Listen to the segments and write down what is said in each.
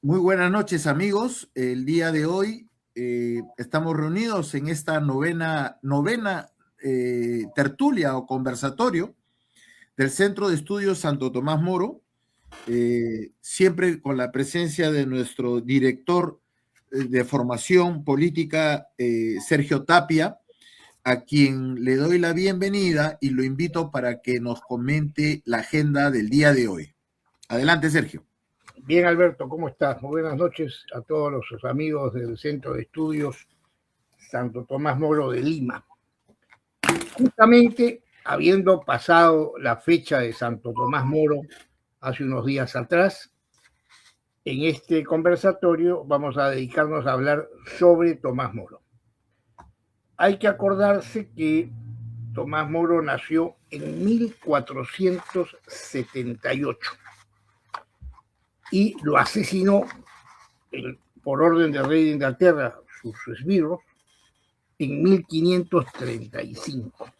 Muy buenas noches, amigos. El día de hoy estamos reunidos en esta novena tertulia o conversatorio del Centro de Estudios Santo Tomás Moro, siempre con la presencia de nuestro director de formación política, Sergio Tapia, a quien le doy la bienvenida y lo invito para que nos comente la agenda del día de hoy. Adelante, Sergio. Bien, Alberto, ¿cómo estás? Muy buenas noches a todos los amigos del Centro de Estudios Santo Tomás Moro de Lima. Justamente habiendo pasado la fecha de Santo Tomás Moro hace unos días atrás, en este conversatorio vamos a dedicarnos a hablar sobre Tomás Moro. Hay que acordarse que Tomás Moro nació en 1478 y lo asesinó por orden del rey de Inglaterra, sus esbirros, en 1535.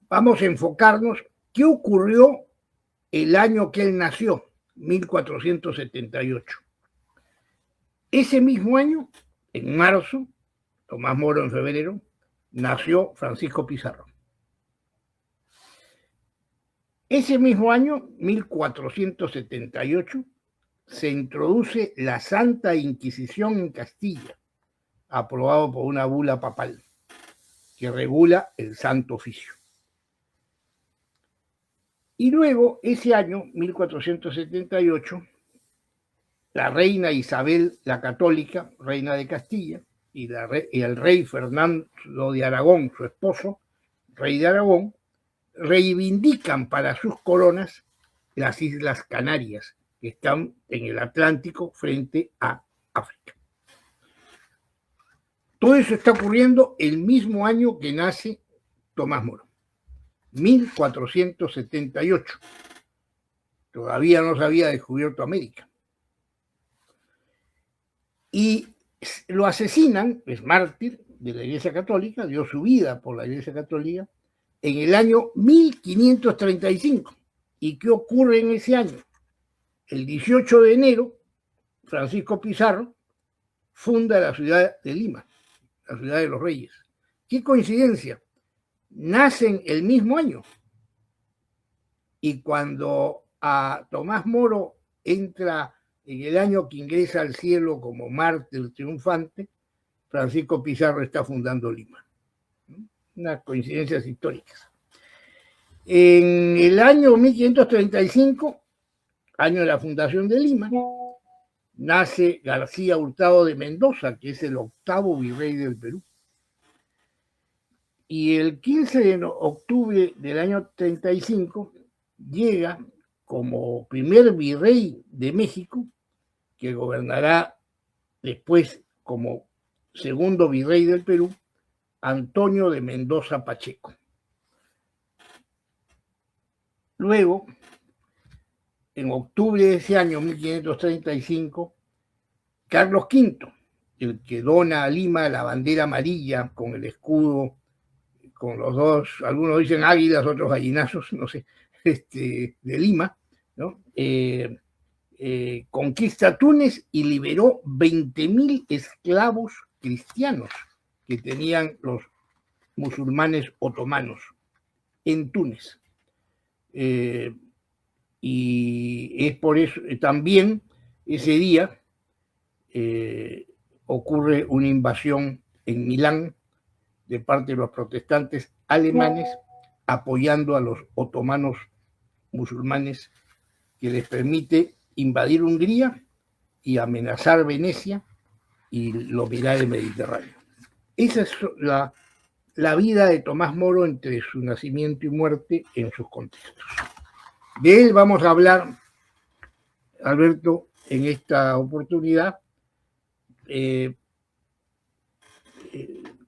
Vamos a enfocarnos qué ocurrió el año que él nació, 1478. Ese mismo año, en marzo, Tomás Moro en febrero, nació Francisco Pizarro. Ese mismo año, 1478, se introduce la Santa Inquisición en Castilla, aprobado por una bula papal que regula el Santo Oficio. Y luego, ese año, 1478, la reina Isabel la Católica, reina de Castilla, y el rey Fernando de Aragón, su esposo, rey de Aragón, reivindican para sus coronas las Islas Canarias, que están en el Atlántico frente a África. Todo eso está ocurriendo el mismo año que nace Tomás Moro, 1478. Todavía no se había descubierto América. Y lo asesinan, es mártir de la Iglesia Católica, dio su vida por la Iglesia Católica, en el año 1535. ¿Y qué ocurre en ese año? El 18 de enero, Francisco Pizarro funda la ciudad de Lima, la ciudad de los Reyes. ¿Qué coincidencia? Nacen el mismo año. Y cuando a Tomás Moro entra en el año que ingresa al cielo como mártir triunfante, Francisco Pizarro está fundando Lima. Unas coincidencias históricas. En el año 1535, año de la fundación de Lima, nace García Hurtado de Mendoza, que es el octavo virrey del Perú. Y el 15 de octubre del año 35 llega como primer virrey de México, que gobernará después como segundo virrey del Perú, Antonio de Mendoza Pacheco. Luego, en octubre de ese año, 1535, Carlos V, el que dona a Lima la bandera amarilla con el escudo, con los dos, algunos dicen águilas, otros gallinazos, no sé, de Lima, ¿no? Conquista Túnez y liberó 20.000 esclavos cristianos que tenían los musulmanes otomanos en Túnez. Y es por eso también ese día ocurre una invasión en Milán de parte de los protestantes alemanes apoyando a los otomanos musulmanes, que les permite invadir Hungría y amenazar Venecia y lograr el Mediterráneo. Esa es la vida de Tomás Moro entre su nacimiento y muerte en sus contextos. De él vamos a hablar, Alberto, en esta oportunidad,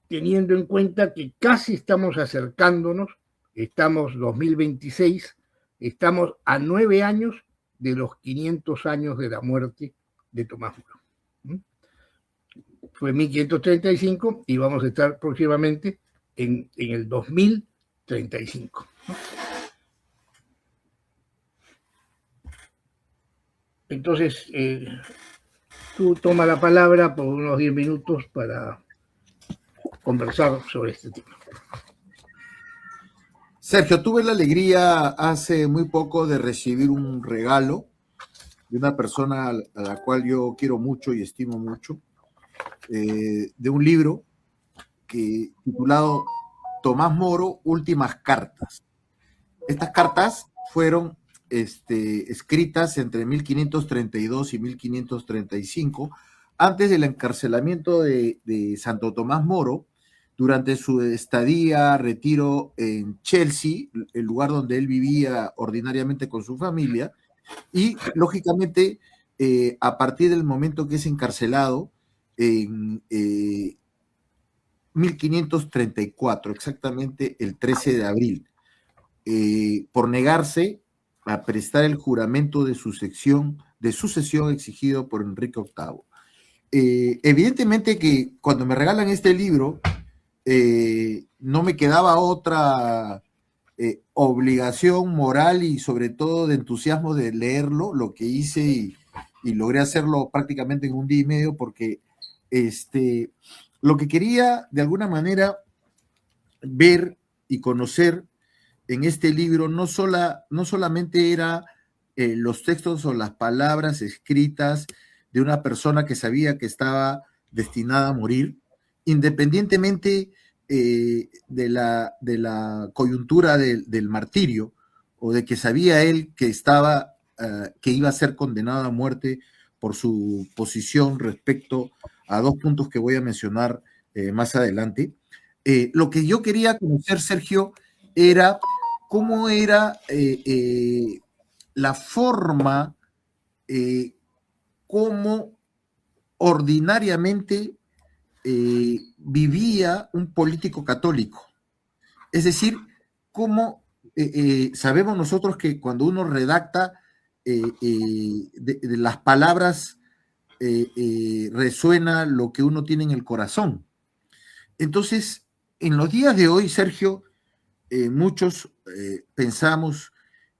teniendo en cuenta que casi estamos acercándonos, estamos 2026, estamos a 9 años de los 500 años de la muerte de Tomás Moro. Fue 1535 y vamos a estar próximamente en el 2035. Entonces, tú toma la palabra por unos 10 minutos para conversar sobre este tema. Sergio, tuve la alegría hace muy poco de recibir un regalo de una persona a la cual yo quiero mucho y estimo mucho, de un libro titulado Tomás Moro, Últimas Cartas. Estas cartas fueron escritas entre 1532 y 1535, antes del encarcelamiento de Santo Tomás Moro, durante su estadía, retiro en Chelsea, el lugar donde él vivía ordinariamente con su familia, y lógicamente a partir del momento que es encarcelado en 1534, exactamente el 13 de abril, por negarse a prestar el juramento de sucesión exigido por Enrique VIII. Evidentemente que cuando me regalan este libro, no me quedaba otra obligación moral y sobre todo de entusiasmo de leerlo, lo que hice y logré hacerlo prácticamente en un día y medio, porque lo que quería de alguna manera ver y conocer en este libro no solamente era los textos o las palabras escritas de una persona que sabía que estaba destinada a morir, independientemente de la coyuntura del martirio, o de que sabía él que que iba a ser condenado a muerte por su posición respecto a dos puntos que voy a mencionar más adelante. Lo que yo quería conocer, Sergio, era cómo era la forma, cómo ordinariamente vivía un político católico. Es decir, cómo sabemos nosotros que cuando uno redacta de las palabras resuena lo que uno tiene en el corazón. Entonces, en los días de hoy, Sergio, muchos pensamos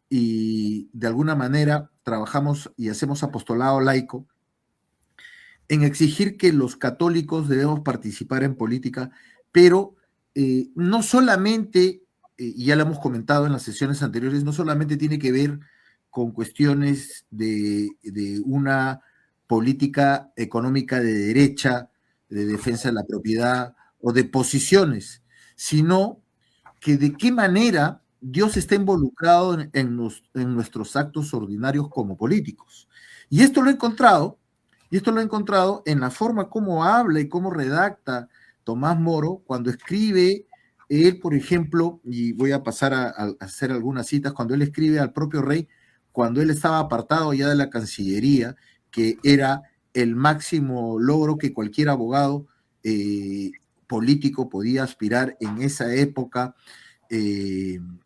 y de alguna manera trabajamos y hacemos apostolado laico en exigir que los católicos debemos participar en política, pero no solamente, y ya lo hemos comentado en las sesiones anteriores, no solamente tiene que ver con cuestiones de una política económica de derecha, de defensa de la propiedad o de posiciones, sino que de qué manera Dios está involucrado en nuestros actos ordinarios como políticos. Y esto lo he encontrado en la forma como habla y cómo redacta Tomás Moro cuando escribe, él, por ejemplo, y voy a pasar a hacer algunas citas, cuando él escribe al propio rey, cuando él estaba apartado ya de la Cancillería, que era el máximo logro que cualquier abogado político podía aspirar en esa época, en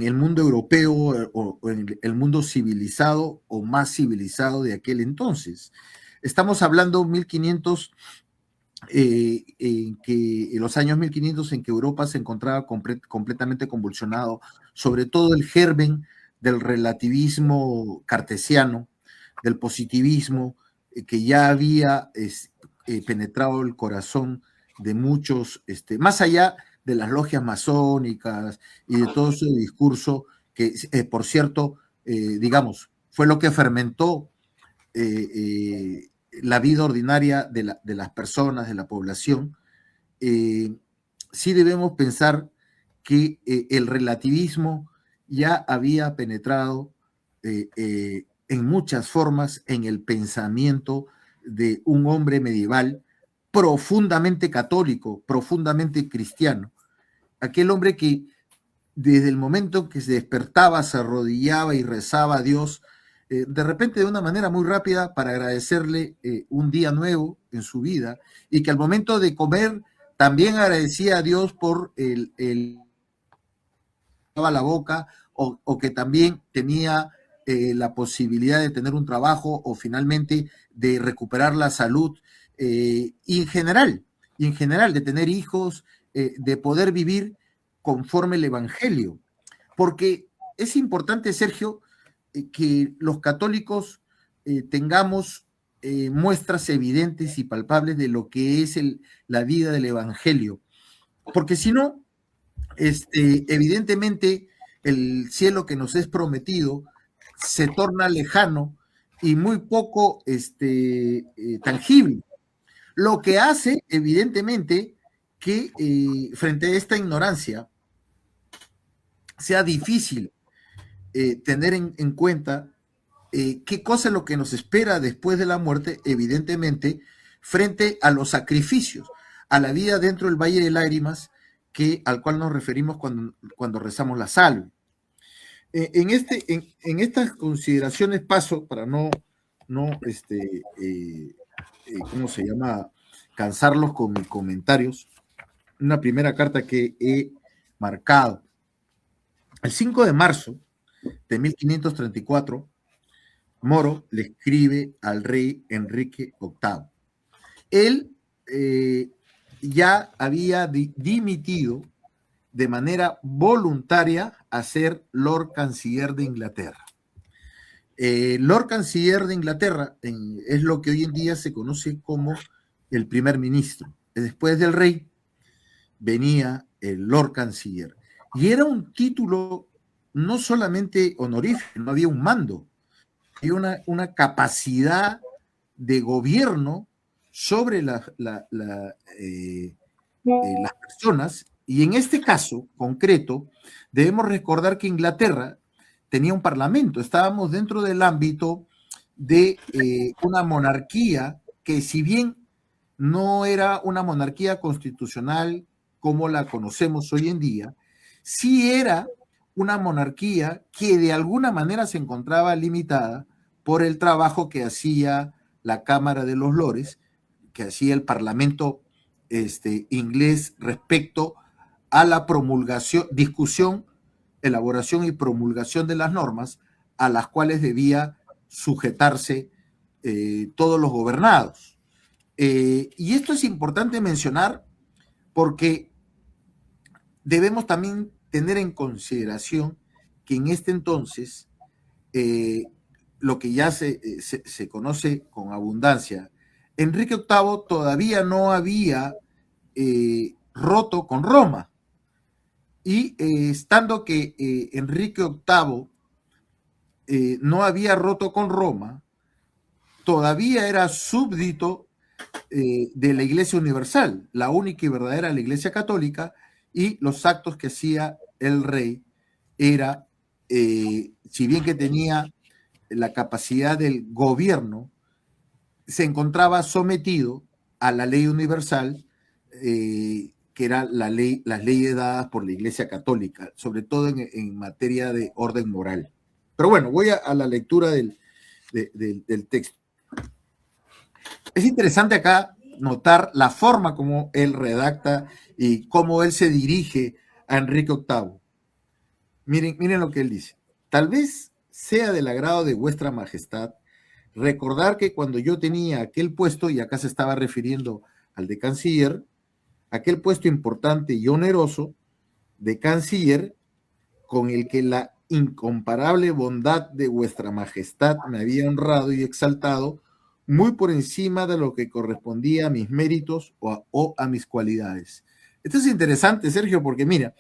el mundo europeo o en el mundo civilizado o más civilizado de aquel entonces. Estamos hablando 1500, en los años 1500 en que Europa se encontraba completamente convulsionado, sobre todo el germen del relativismo cartesiano, del positivismo, que ya había penetrado el corazón de muchos, más allá de las logias masónicas y de todo ese discurso que, por cierto, digamos, fue lo que fermentó la vida ordinaria de las personas, de la población. Sí debemos pensar que el relativismo ya había penetrado en muchas formas en el pensamiento de un hombre medieval profundamente católico, profundamente cristiano. Aquel hombre que desde el momento que se despertaba, se arrodillaba y rezaba a Dios, de repente de una manera muy rápida para agradecerle un día nuevo en su vida, y que al momento de comer también agradecía a Dios por la boca, o que también tenía la posibilidad de tener un trabajo o finalmente de recuperar la salud, y en general de tener hijos, de poder vivir conforme el Evangelio. Porque es importante, Sergio, que los católicos tengamos muestras evidentes y palpables de lo que es la vida del Evangelio. Porque si no, evidentemente el cielo que nos es prometido se torna lejano y muy poco tangible. Lo que hace, evidentemente, que frente a esta ignorancia sea difícil tener en cuenta qué cosa es lo que nos espera después de la muerte, evidentemente, frente a los sacrificios, a la vida dentro del Valle de Lágrimas, al cual nos referimos cuando rezamos la salve. En estas consideraciones paso, para no ¿cómo se llama?, cansarlos con mis comentarios, una primera carta que he marcado. El 5 de marzo de 1534, Moro le escribe al rey Enrique VIII. Él ya había dimitido de manera voluntaria a ser Lord Canciller de Inglaterra. Lord Canciller de Inglaterra es lo que hoy en día se conoce como el primer ministro. Después del rey venía el Lord Canciller. Y era un título no solamente honorífico, no había un mando, había una capacidad de gobierno sobre las personas. Y en este caso concreto, debemos recordar que Inglaterra tenía un parlamento. Estábamos dentro del ámbito de una monarquía que, si bien no era una monarquía constitucional como la conocemos hoy en día, sí era una monarquía que de alguna manera se encontraba limitada por el trabajo que hacía la Cámara de los Lores, que hacía el Parlamento inglés respecto a la promulgación, discusión, elaboración y promulgación de las normas a las cuales debía sujetarse todos los gobernados. Y esto es importante mencionar porque debemos también tener en consideración que en este entonces lo que ya se conoce con abundancia, Enrique VIII todavía no había roto con Roma. Y estando que Enrique VIII no había roto con Roma, todavía era súbdito de la Iglesia Universal, la única y verdadera la Iglesia Católica, y los actos que hacía el rey era, si bien que tenía la capacidad del gobierno, se encontraba sometido a la ley universal, que era las leyes dadas por la Iglesia Católica, sobre todo en materia de orden moral. Pero bueno, voy a la lectura del texto. Es interesante acá notar la forma como él redacta y cómo él se dirige a Enrique VIII. Miren lo que él dice. Tal vez sea del agrado de vuestra majestad recordar que cuando yo tenía aquel puesto, y acá se estaba refiriendo al de canciller, aquel puesto importante y oneroso de canciller, con el que la incomparable bondad de vuestra majestad me había honrado y exaltado, muy por encima de lo que correspondía a mis méritos o a mis cualidades. Esto es interesante, Sergio, porque mira,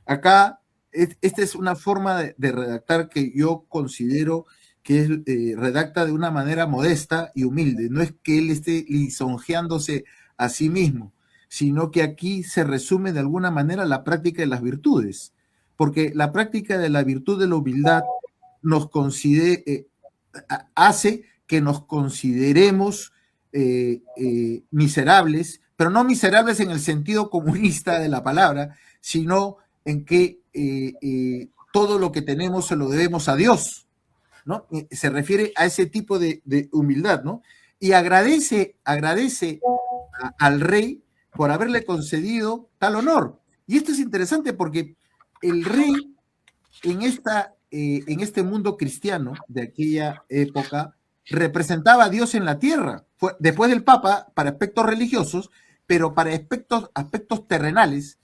acá esta es una forma de redactar que yo considero que redacta de una manera modesta y humilde. No es que él esté lisonjeándose a sí mismo, sino que aquí se resume de alguna manera la práctica de las virtudes, porque la práctica de la virtud de la humildad nos hace que nos consideremos miserables, pero no miserables en el sentido comunista de la palabra, sino en que todo lo que tenemos se lo debemos a Dios, ¿no? Se refiere a ese tipo de humildad, ¿no? Y agradece al rey por haberle concedido tal honor. Y esto es interesante porque el rey en este mundo cristiano de aquella época representaba a Dios en la tierra, después del Papa para aspectos religiosos, pero para aspectos terrenales,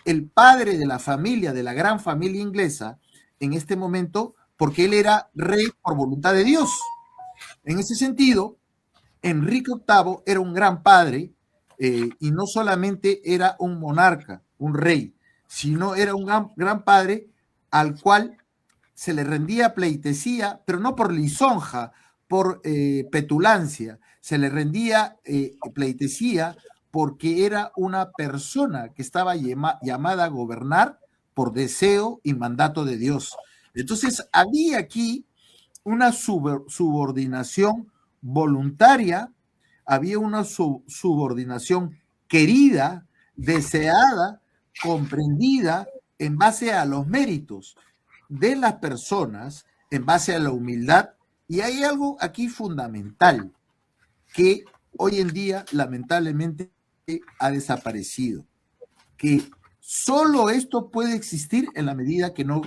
el padre de la familia, de la gran familia inglesa, en este momento, porque él era rey por voluntad de Dios. En ese sentido, Enrique VIII era un gran padre y no solamente era un monarca, un rey, sino era un gran padre al cual se le rendía pleitesía, pero no por lisonja, por petulancia, se le rendía pleitesía porque era una persona que estaba llamada a gobernar por deseo y mandato de Dios. Entonces, había aquí una subordinación voluntaria, había una subordinación querida, deseada, comprendida en base a los méritos de las personas, en base a la humildad. Y hay algo aquí fundamental que hoy en día lamentablemente ha desaparecido, que solo esto puede existir en la medida que no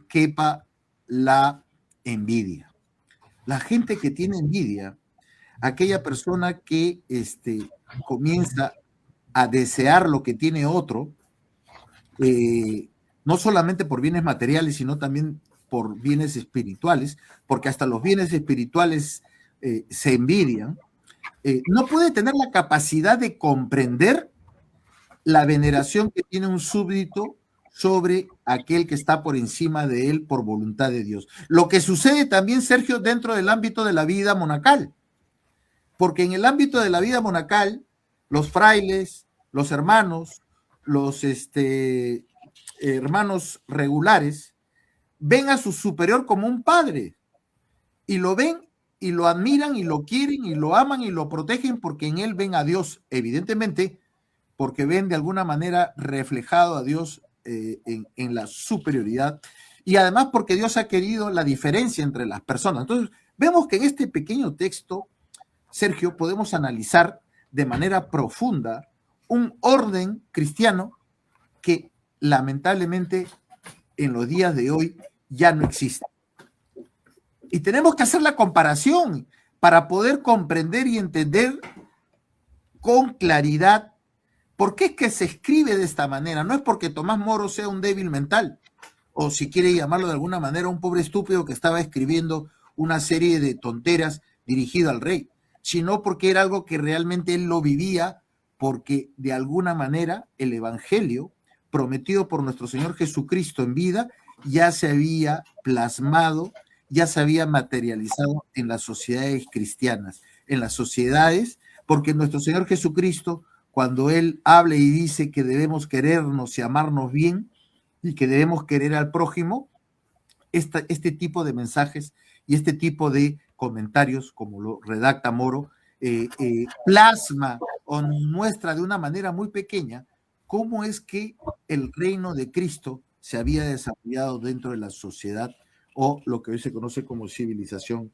quepa la envidia. La gente que tiene envidia, aquella persona que comienza a desear lo que tiene otro, no solamente por bienes materiales, sino también por bienes espirituales, porque hasta los bienes espirituales se envidian, no puede tener la capacidad de comprender la veneración que tiene un súbdito sobre aquel que está por encima de él por voluntad de Dios. Lo que sucede también, Sergio, dentro del ámbito de la vida monacal, porque en el ámbito de la vida monacal, los frailes, los hermanos, los hermanos regulares, ven a su superior como un padre y lo ven y lo admiran y lo quieren y lo aman y lo protegen porque en él ven a Dios, evidentemente, porque ven de alguna manera reflejado a Dios en la superioridad y además porque Dios ha querido la diferencia entre las personas. Entonces, vemos que en este pequeño texto, Sergio, podemos analizar de manera profunda un orden cristiano que lamentablemente en los días de hoy ya no existe. Y tenemos que hacer la comparación para poder comprender y entender con claridad por qué es que se escribe de esta manera. No es porque Tomás Moro sea un débil mental, o si quiere llamarlo de alguna manera, un pobre estúpido que estaba escribiendo una serie de tonteras dirigido al rey, sino porque era algo que realmente él lo vivía, porque de alguna manera el evangelio prometido por nuestro Señor Jesucristo en vida ya se había plasmado, ya se había materializado en las sociedades cristianas, en las sociedades, porque nuestro Señor Jesucristo, cuando Él habla y dice que debemos querernos y amarnos bien y que debemos querer al prójimo, este tipo de mensajes y este tipo de comentarios, como lo redacta Moro, plasma o muestra de una manera muy pequeña cómo es que el reino de Cristo se había desarrollado dentro de la sociedad o lo que hoy se conoce como civilización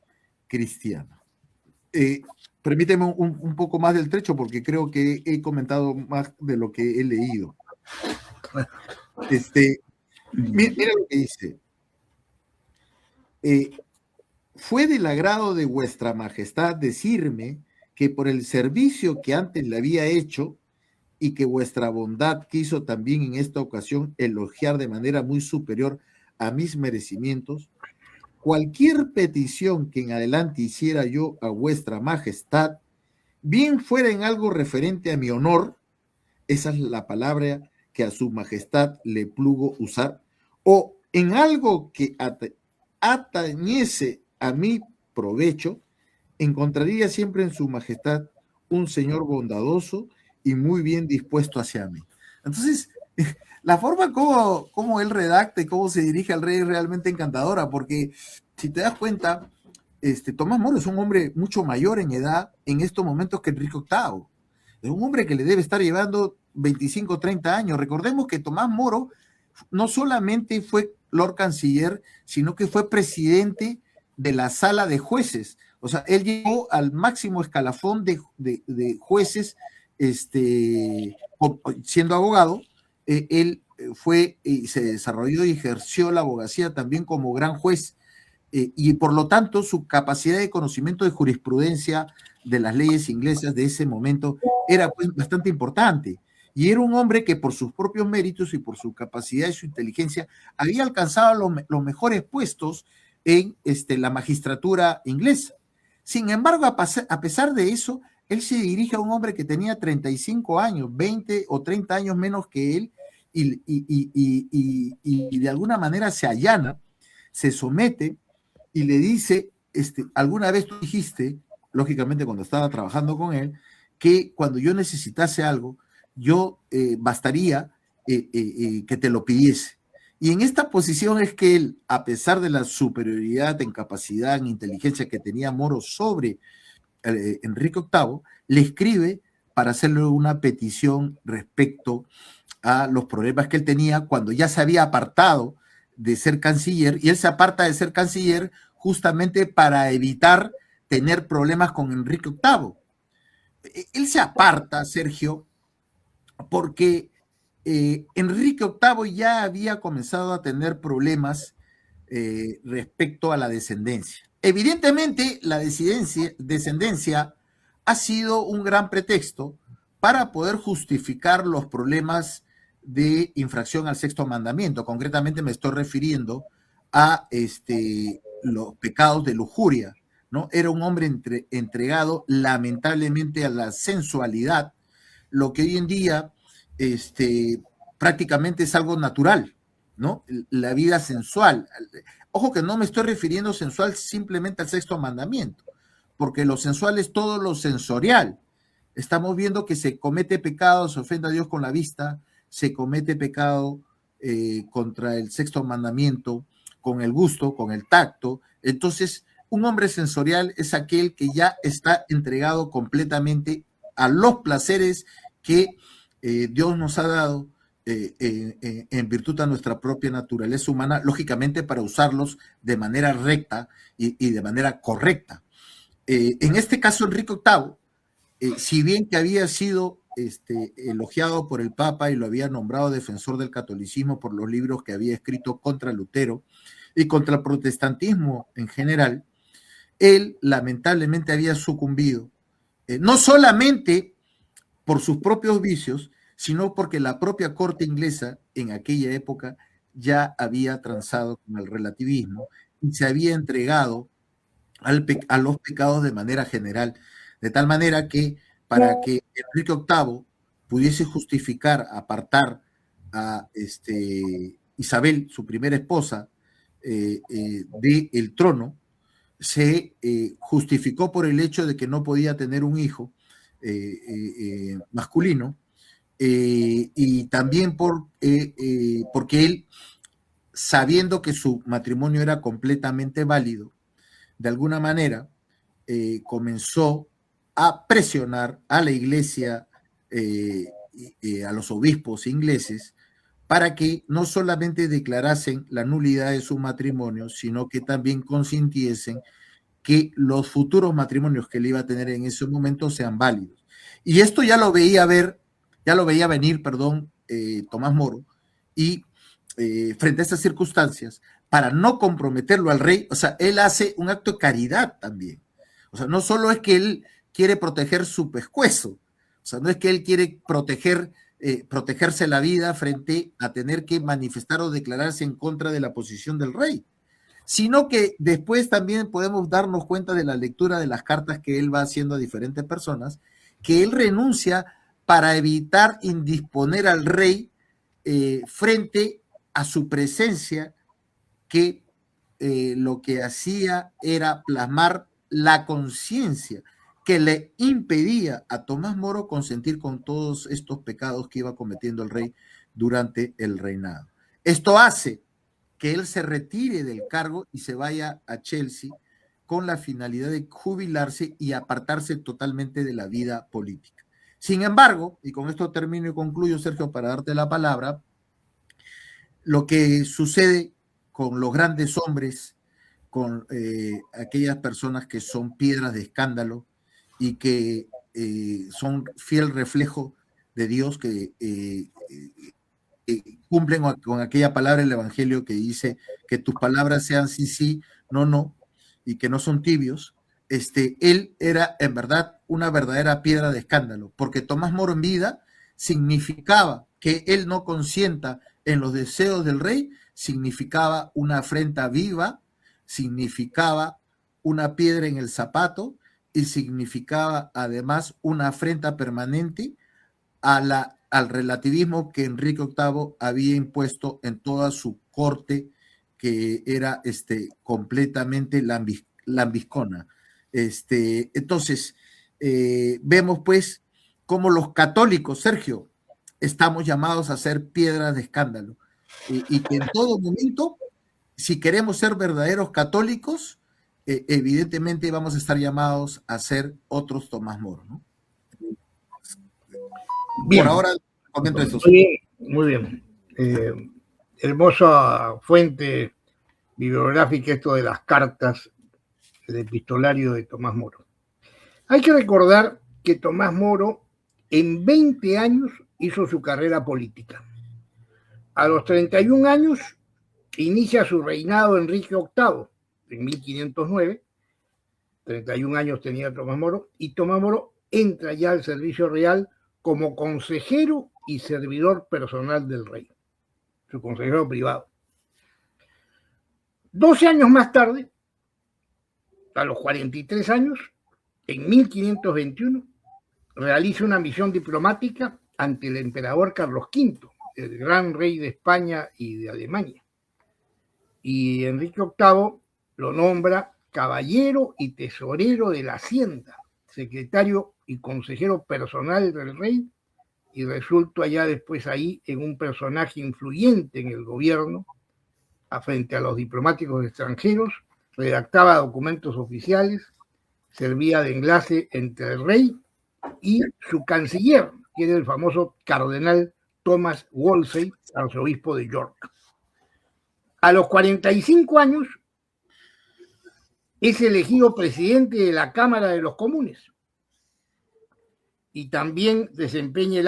cristiana. Permíteme un poco más del trecho porque creo que he comentado más de lo que he leído. Mira lo que dice. Fue del agrado de vuestra majestad decirme que por el servicio que antes le había hecho y que vuestra bondad quiso también en esta ocasión elogiar de manera muy superior a mis merecimientos, cualquier petición que en adelante hiciera yo a vuestra majestad, bien fuera en algo referente a mi honor, esa es la palabra que a su majestad le plugo usar, o en algo que atañese a mi provecho, encontraría siempre en su majestad un señor bondadoso y muy bien dispuesto hacia mí. Entonces, la forma como él redacta y cómo se dirige al rey es realmente encantadora, porque si te das cuenta, Tomás Moro es un hombre mucho mayor en edad en estos momentos que Enrique VIII. Es un hombre que le debe estar llevando 25, 30 años. Recordemos que Tomás Moro no solamente fue Lord Canciller, sino que fue presidente de la sala de jueces. O sea, él llegó al máximo escalafón de jueces siendo abogado. Él fue y se desarrolló y ejerció la abogacía también como gran juez. Y por lo tanto su capacidad de conocimiento de jurisprudencia de las leyes inglesas de ese momento era pues, bastante importante. Y era un hombre que por sus propios méritos y por su capacidad y su inteligencia había alcanzado los mejores puestos en la magistratura inglesa. Sin embargo, a pesar de eso, él se dirige a un hombre que tenía 35 años, 20 o 30 años menos que él, y de alguna manera se allana, se somete y le dice, alguna vez tú dijiste, lógicamente cuando estaba trabajando con él, que cuando yo necesitase algo, yo bastaría que te lo pidiese. Y en esta posición es que él, a pesar de la superioridad en capacidad, en inteligencia que tenía Moro sobre Enrique VIII, le escribe para hacerle una petición respecto a los problemas que él tenía cuando ya se había apartado de ser canciller, y él se aparta de ser canciller justamente para evitar tener problemas con Enrique VIII. Él se aparta, Sergio, porque Enrique VIII ya había comenzado a tener problemas respecto a la descendencia. Evidentemente, la descendencia ha sido un gran pretexto para poder justificar los problemas de infracción al sexto mandamiento. Concretamente me estoy refiriendo a los pecados de lujuria, ¿no? Era un hombre entregado lamentablemente a la sensualidad, lo que hoy en día prácticamente es algo natural, ¿no? La vida sensual. Ojo que no me estoy refiriendo sensual simplemente al sexto mandamiento, porque lo sensual es todo lo sensorial. Estamos viendo que se comete pecado, se ofende a Dios con la vista, se comete pecado contra el sexto mandamiento, con el gusto, con el tacto. Entonces, un hombre sensorial es aquel que ya está entregado completamente a los placeres que Dios nos ha dado en virtud a nuestra propia naturaleza humana, lógicamente para usarlos de manera recta y de manera correcta. En este caso, Enrique VIII, si bien que había sido elogiado por el Papa y lo había nombrado defensor del catolicismo por los libros que había escrito contra Lutero y contra el protestantismo en general, él lamentablemente había sucumbido, no solamente por sus propios vicios, sino porque la propia corte inglesa en aquella época ya había transado con el relativismo y se había entregado a los pecados de manera general, de tal manera que para que Enrique VIII pudiese justificar, apartar a Isabel, su primera esposa, del trono, se justificó por el hecho de que no podía tener un hijo masculino, y también porque él, sabiendo que su matrimonio era completamente válido, de alguna manera comenzó a presionar a la iglesia, a los obispos ingleses, para que no solamente declarasen la nulidad de su matrimonio, sino que también consintiesen que los futuros matrimonios que él iba a tener en ese momento sean válidos. Y esto ya lo veía venir, Tomás Moro, y frente a estas circunstancias, para no comprometerlo al rey, o sea, él hace un acto de caridad también. O sea, no solo es que él quiere proteger su pescuezo, o sea, no es que él quiere protegerse la vida frente a tener que manifestar o declararse en contra de la posición del rey, sino que después también podemos darnos cuenta de la lectura de las cartas que él va haciendo a diferentes personas, que él renuncia para evitar indisponer al rey frente a su presencia, que lo que hacía era plasmar la conciencia que le impedía a Tomás Moro consentir con todos estos pecados que iba cometiendo el rey durante el reinado. Esto hace que él se retire del cargo y se vaya a Chelsea con la finalidad de jubilarse y apartarse totalmente de la vida política. Sin embargo, y con esto termino y concluyo, Sergio, para darte la palabra, lo que sucede con los grandes hombres, con aquellas personas que son piedras de escándalo y que son fiel reflejo de Dios, que cumplen con aquella palabra del Evangelio que dice que tus palabras sean sí, sí, no, no, y que no son tibios. Él era en verdad una verdadera piedra de escándalo, porque Tomás Moro en vida significaba que él no consienta en los deseos del rey, significaba una afrenta viva, significaba una piedra en el zapato y significaba además una afrenta permanente al relativismo que Enrique VIII había impuesto en toda su corte, que era completamente lambiscona. Entonces, vemos pues cómo los católicos, Sergio, estamos llamados a ser piedras de escándalo, y que en todo momento, si queremos ser verdaderos católicos, evidentemente vamos a estar llamados a ser otros Tomás Moro, ¿no? Bien. Por ahora comento esto. Muy bien, muy bien. Hermosa fuente bibliográfica esto de las cartas del epistolario de Tomás Moro. Hay que recordar que Tomás Moro en 20 años hizo su carrera política. A los 31 años inicia su reinado Enrique VIII en 1509. 31 años tenía Tomás Moro, y Tomás Moro entra ya al servicio real como consejero y servidor personal del rey, su consejero privado. 12 años más tarde, a los 43 años, en 1521, realiza una misión diplomática ante el emperador Carlos V, el gran rey de España y de Alemania. Y Enrique VIII lo nombra caballero y tesorero de la Hacienda, secretario y consejero personal del rey, y resulta ya después ahí en un personaje influyente en el gobierno, frente a los diplomáticos extranjeros, redactaba documentos oficiales, servía de enlace entre el rey y su canciller, que era el famoso cardenal Thomas Wolsey, arzobispo de York. A los 45 años es elegido presidente de la Cámara de los Comunes y también desempeña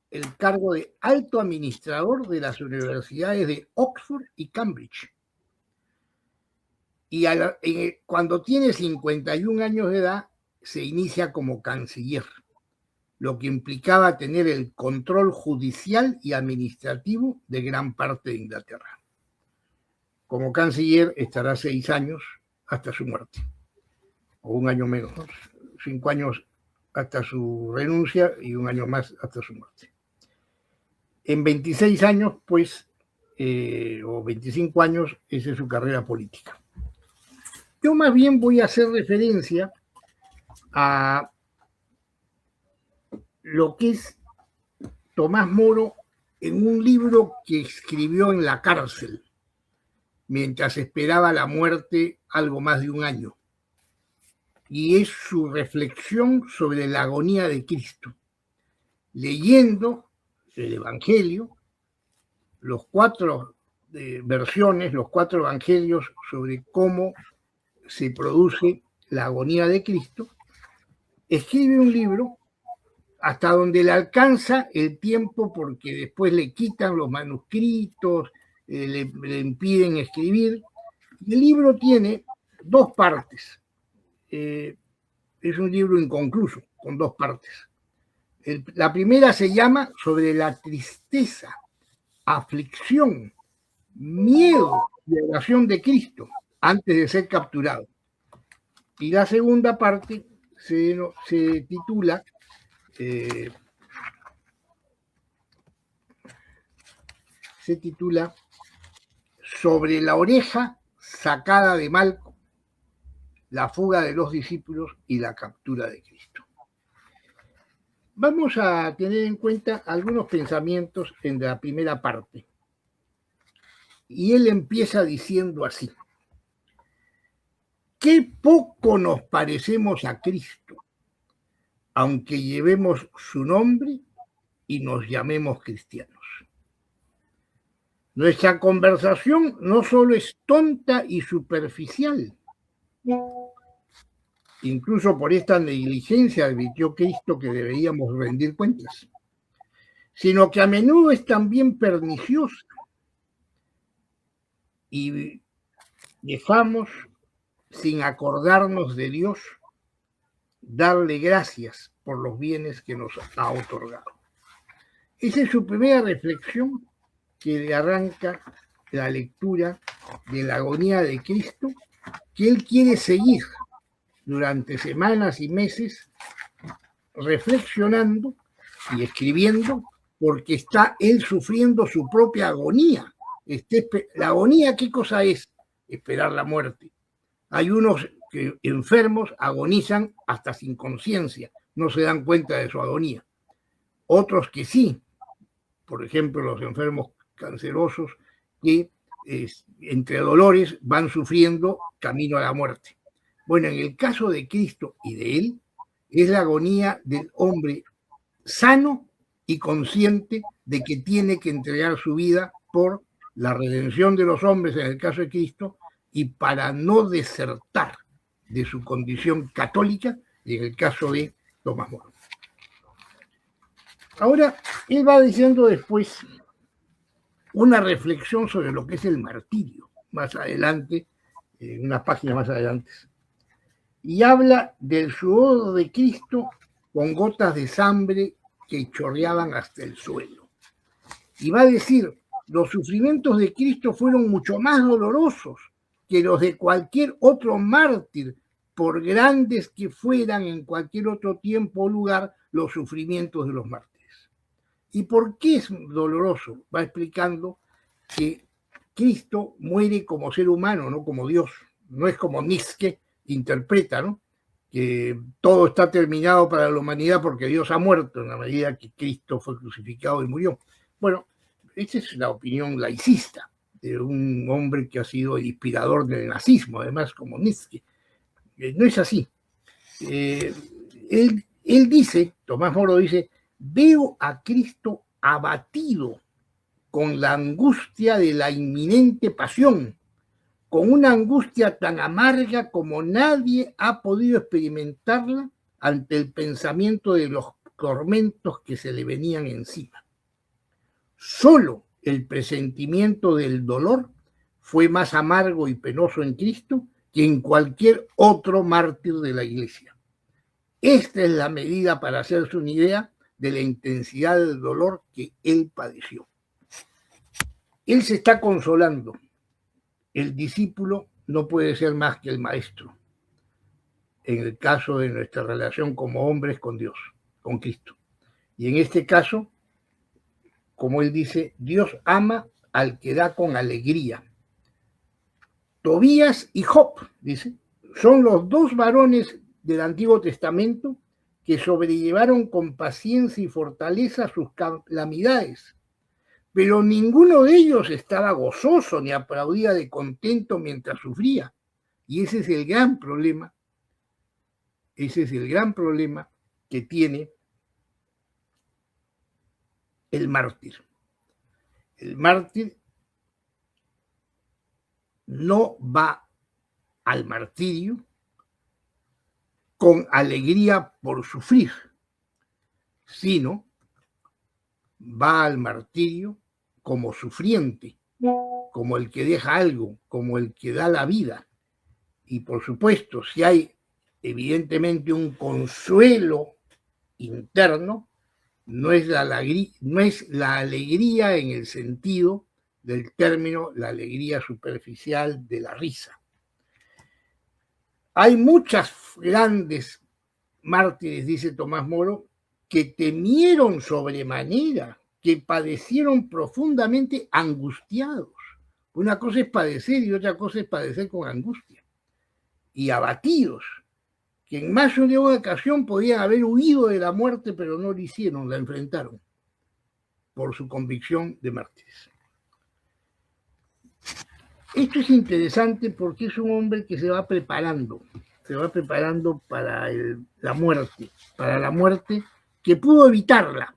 el cargo de alto administrador de las universidades de Oxford y Cambridge. Y cuando tiene 51 años de edad, se inicia como canciller, lo que implicaba tener el control judicial y administrativo de gran parte de Inglaterra. Como canciller estará 6 años hasta su muerte, o un año menos, ¿no? 5 años hasta su renuncia y un año más hasta su muerte. En 26 años, pues, o 25 años, esa es su carrera política. Yo más bien voy a hacer referencia a lo que es Tomás Moro en un libro que escribió en la cárcel, mientras esperaba la muerte algo más de un año. Y es su reflexión sobre la agonía de Cristo, leyendo el Evangelio, los 4 versiones, los 4 evangelios sobre cómo se produce la agonía de Cristo. Escribe un libro hasta donde le alcanza el tiempo, porque después le quitan los manuscritos, le impiden escribir. El libro tiene 2 partes. Es un libro inconcluso, con 2 partes. La primera se llama Sobre la tristeza, aflicción, miedo y oración de Cristo antes de ser capturado. Y la segunda parte se titula Sobre la oreja sacada de Malco, la fuga de los discípulos y la captura de Cristo. Vamos a tener en cuenta algunos pensamientos en la primera parte. Y él empieza diciendo así: qué poco nos parecemos a Cristo, aunque llevemos su nombre y nos llamemos cristianos. Nuestra conversación no solo es tonta y superficial, incluso por esta negligencia advirtió Cristo que deberíamos rendir cuentas, sino que a menudo es también perniciosa, y dejamos, sin acordarnos de Dios, darle gracias por los bienes que nos ha otorgado. Esa es su primera reflexión, que le arranca la lectura de la agonía de Cristo que él quiere seguir durante semanas y meses reflexionando y escribiendo, porque está él sufriendo su propia agonía. La agonía, ¿qué cosa es? Esperar la muerte. Hay unos que enfermos agonizan hasta sin conciencia, no se dan cuenta de su agonía. Otros que sí, por ejemplo, los enfermos cancerosos que entre dolores van sufriendo camino a la muerte. Bueno, en el caso de Cristo y de él, es la agonía del hombre sano y consciente de que tiene que entregar su vida por la redención de los hombres en el caso de Cristo y para no desertar de su condición católica en el caso de Tomás Moro. Ahora, él va diciendo después una reflexión sobre lo que es el martirio, más adelante, unas páginas más adelante, y habla del sudor de Cristo con gotas de sangre que chorreaban hasta el suelo. Y va a decir, los sufrimientos de Cristo fueron mucho más dolorosos que los de cualquier otro mártir, por grandes que fueran en cualquier otro tiempo o lugar los sufrimientos de los mártires. ¿Y por qué es doloroso? Va explicando que Cristo muere como ser humano, no como Dios. No es como Nietzsche interpreta, ¿no? Que todo está terminado para la humanidad porque Dios ha muerto en la medida que Cristo fue crucificado y murió. Bueno, esa es la opinión laicista de un hombre que ha sido el inspirador del nazismo, además como Nietzsche. No es así. Él dice, Tomás Moro dice, veo a Cristo abatido con la angustia de la inminente pasión, con una angustia tan amarga como nadie ha podido experimentarla ante el pensamiento de los tormentos que se le venían encima. Solo el presentimiento del dolor fue más amargo y penoso en Cristo que en cualquier otro mártir de la Iglesia. Esta es la medida para hacerse una idea de la intensidad del dolor que él padeció. Él se está consolando. El discípulo no puede ser más que el maestro, en el caso de nuestra relación como hombres con Dios, con Cristo. Y en este caso, como él dice, Dios ama al que da con alegría. Tobías y Job, dice, son los dos varones del Antiguo Testamento que sobrellevaron con paciencia y fortaleza sus calamidades, pero ninguno de ellos estaba gozoso ni aplaudía de contento mientras sufría. Y ese es el gran problema, que tiene el mártir. El mártir no va al martirio con alegría por sufrir, sino va al martirio como sufriente, como el que deja algo, como el que da la vida. Y por supuesto, si hay evidentemente un consuelo interno, no es la alegría en el sentido del término, la alegría superficial de la risa. Hay muchas grandes mártires, dice Tomás Moro, que temieron sobremanera, que padecieron profundamente angustiados. Una cosa es padecer y otra cosa es padecer con angustia. Y abatidos, que en más de una ocasión podían haber huido de la muerte, pero no lo hicieron, la enfrentaron por su convicción de mártires. Esto es interesante porque es un hombre que se va preparando para la muerte que pudo evitarla,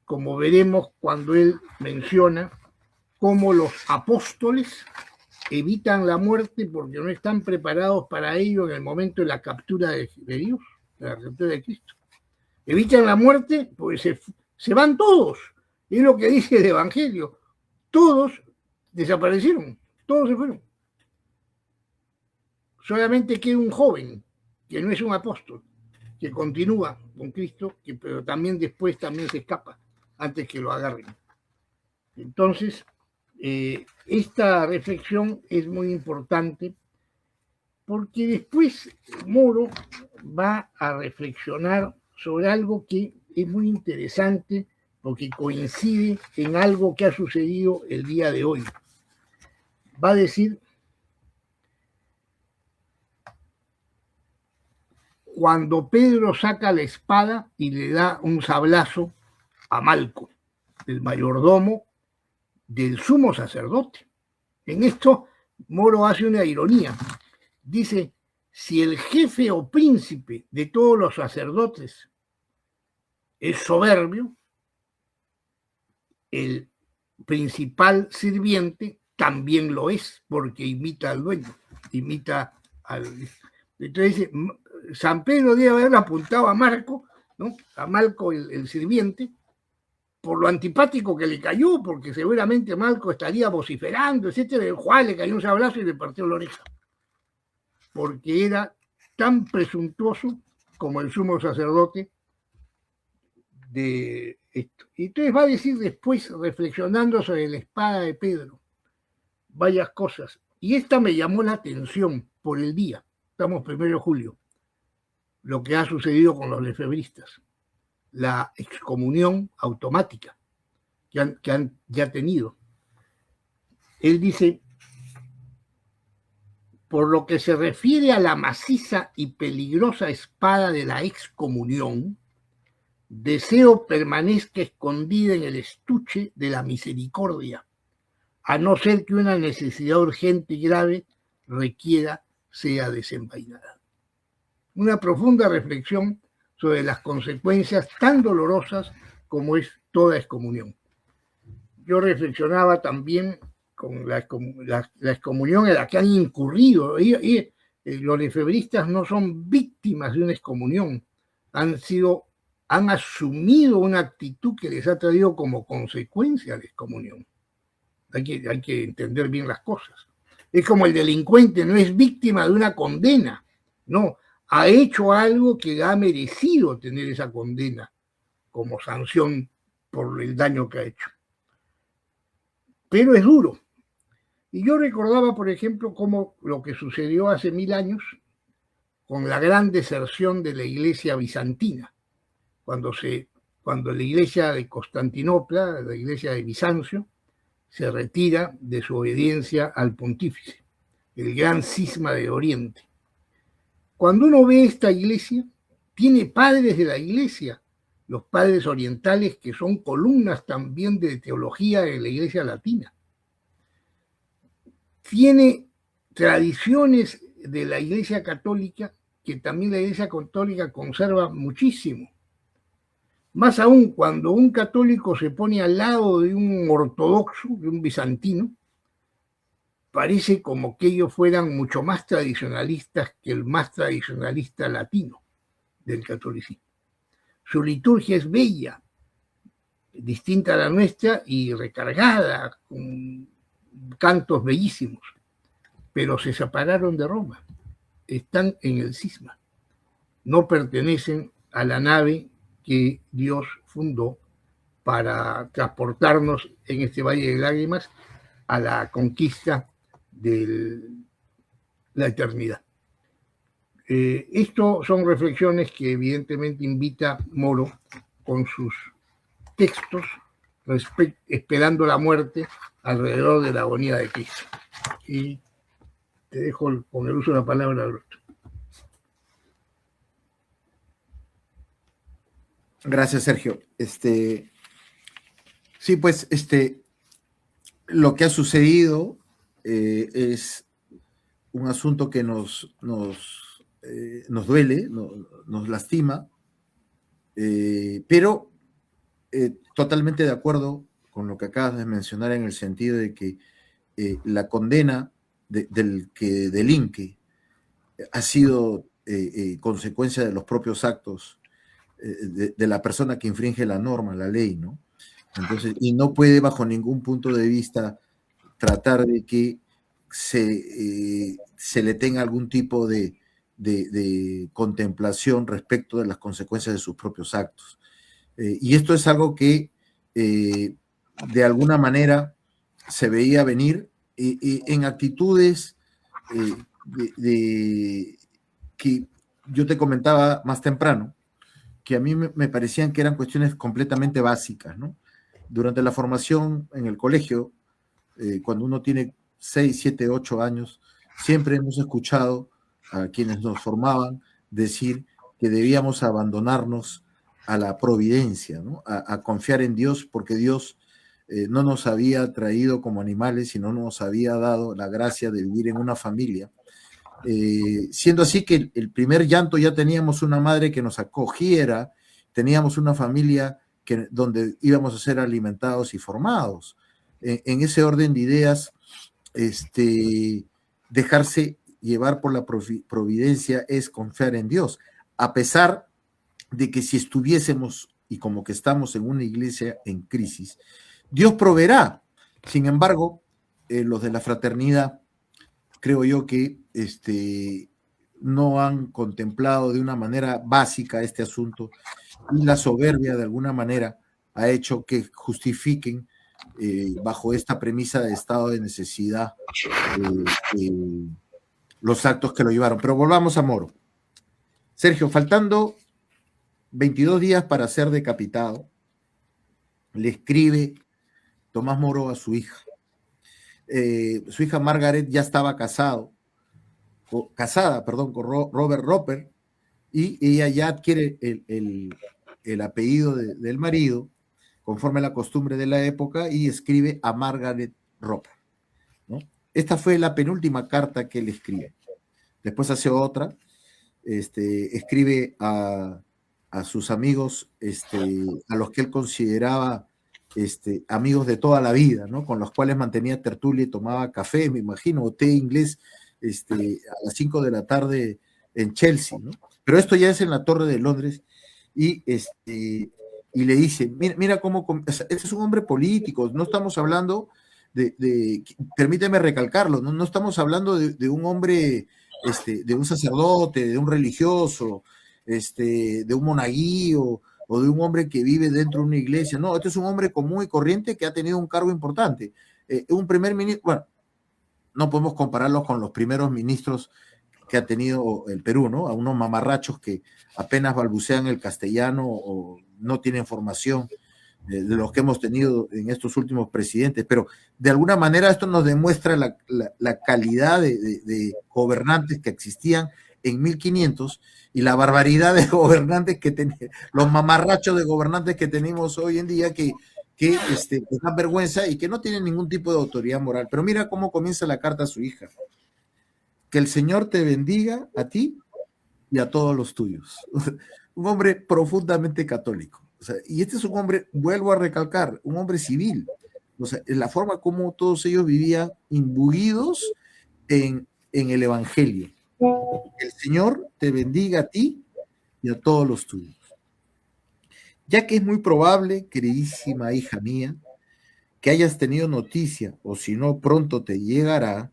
como veremos cuando él menciona cómo los apóstoles evitan la muerte porque no están preparados para ello en el momento de la captura de Dios, de la captura de Cristo. Evitan la muerte porque se van todos. Es lo que dice el Evangelio. Todos desaparecieron, todos se fueron. Solamente queda un joven, que no es un apóstol, que continúa con Cristo, pero también después se escapa antes que lo agarren. Entonces, esta reflexión es muy importante porque después Moro va a reflexionar sobre algo que es muy interesante, porque coincide en algo que ha sucedido el día de hoy. Va a decir: cuando Pedro saca la espada y le da un sablazo a Malco, el mayordomo del sumo sacerdote. En esto Moro hace una ironía. Dice: si el jefe o príncipe de todos los sacerdotes es soberbio, el principal sirviente también lo es, porque imita al dueño, imita al... Entonces, San Pedro debe haberle apuntado a Marco, ¿no? A Malco, el sirviente, por lo antipático que le cayó, porque seguramente Malco estaría vociferando, etcétera. El Juan le cayó un sablazo y le partió la oreja, porque era tan presuntuoso como el sumo sacerdote de esto. Y entonces va a decir después, reflexionando sobre la espada de Pedro, varias cosas. Y esta me llamó la atención por el día. Estamos 1 de julio. Lo que ha sucedido con los lefebristas. La excomunión automática que han ya tenido. Él dice: por lo que se refiere a la maciza y peligrosa espada de la excomunión, deseo permanezca escondida en el estuche de la misericordia, a no ser que una necesidad urgente y grave requiera sea desenvainada. Una profunda reflexión sobre las consecuencias tan dolorosas como es toda excomunión. Yo reflexionaba también con la excomunión en la que han incurrido. Los lefebristas no son víctimas de una excomunión, han asumido una actitud que les ha traído como consecuencia la excomunión. Hay que entender bien las cosas. Es como el delincuente, no es víctima de una condena, no, ha hecho algo que ha merecido tener esa condena como sanción por el daño que ha hecho. Pero es duro. Y yo recordaba, por ejemplo, cómo lo que sucedió hace 1000 años con la gran deserción de la iglesia bizantina, cuando la iglesia de Constantinopla, la iglesia de Bizancio, se retira de su obediencia al pontífice, el gran cisma de Oriente. Cuando uno ve esta iglesia, tiene padres de la iglesia, los padres orientales, que son columnas también de teología de la iglesia latina. Tiene tradiciones de la iglesia católica, que también la iglesia católica conserva muchísimo. Más aún, cuando un católico se pone al lado de un ortodoxo, de un bizantino, parece como que ellos fueran mucho más tradicionalistas que el más tradicionalista latino del catolicismo. Su liturgia es bella, distinta a la nuestra y recargada con cantos bellísimos, pero se separaron de Roma, están en el cisma, no pertenecen a la nave que Dios fundó para transportarnos en este valle de lágrimas a la conquista de la eternidad. Esto son reflexiones que evidentemente invita Moro con sus textos esperando la muerte alrededor de la agonía de Cristo. Y te dejo con el uso de la palabra, Alberto. Gracias, Sergio. Sí, pues lo que ha sucedido es un asunto que nos duele, nos lastima, pero totalmente de acuerdo con lo que acabas de mencionar, en el sentido de que la condena del que delinque ha sido consecuencia de los propios actos de la persona que infringe la norma, la ley, ¿no? Entonces, y no puede bajo ningún punto de vista tratar de que se le tenga algún tipo de contemplación respecto de las consecuencias de sus propios actos. Y esto es algo que de alguna manera se veía venir en actitudes que yo te comentaba más temprano, que a mí me parecían que eran cuestiones completamente básicas, ¿no? Durante la formación en el colegio, cuando uno tiene 6, 7, 8 años, siempre hemos escuchado a quienes nos formaban decir que debíamos abandonarnos a la providencia, ¿no? A confiar en Dios, porque Dios no nos había traído como animales, sino nos había dado la gracia de vivir en una familia. Siendo así que el primer llanto ya teníamos una madre que nos acogiera, teníamos una familia donde íbamos a ser alimentados y formados. En ese orden de ideas, dejarse llevar por la providencia es confiar en Dios, a pesar de que si estuviésemos, y como que estamos en una iglesia en crisis, Dios proveerá. Sin embargo, los de la fraternidad, creo yo que no han contemplado de una manera básica este asunto, y la soberbia de alguna manera ha hecho que justifiquen bajo esta premisa de estado de necesidad los actos que lo llevaron. Pero volvamos a Moro. Sergio, faltando 22 días para ser decapitado, le escribe Tomás Moro a su hija. Su hija Margaret ya estaba casada, con Robert Roper, y ella ya adquiere el apellido del marido, conforme a la costumbre de la época, y escribe a Margaret Roper, ¿no? Esta fue la penúltima carta que él escribe. Después hace otra, escribe a sus amigos, a los que él consideraba amigos de toda la vida, ¿no? Con los cuales mantenía tertulia y tomaba café, me imagino, o té inglés, a las 5 de la tarde en Chelsea, ¿no? Pero esto ya es en la Torre de Londres, y le dice, mira cómo, este es un hombre político, no estamos hablando permíteme recalcarlo, no estamos hablando de un hombre, de un sacerdote, de un religioso, de un monaguillo, o de un hombre que vive dentro de una iglesia. No, este es un hombre común y corriente que ha tenido un cargo importante. Un primer ministro, bueno, no podemos compararlo con los primeros ministros que ha tenido el Perú, ¿no? A unos mamarrachos que apenas balbucean el castellano o no tienen formación de los que hemos tenido en estos últimos presidentes, pero de alguna manera esto nos demuestra la calidad de gobernantes que existían en 1500 y la barbaridad de gobernantes que los mamarrachos de gobernantes que tenemos hoy en día que dan vergüenza y que no tienen ningún tipo de autoridad moral. Pero mira cómo comienza la carta a su hija. Que el Señor te bendiga a ti y a todos los tuyos. Un hombre profundamente católico. O sea, y este es un hombre, vuelvo a recalcar, un hombre civil. O sea, en la forma como todos ellos vivían imbuidos en el Evangelio. El Señor te bendiga a ti y a todos los tuyos. Ya que es muy probable, queridísima hija mía, que hayas tenido noticia, o si no, pronto te llegará,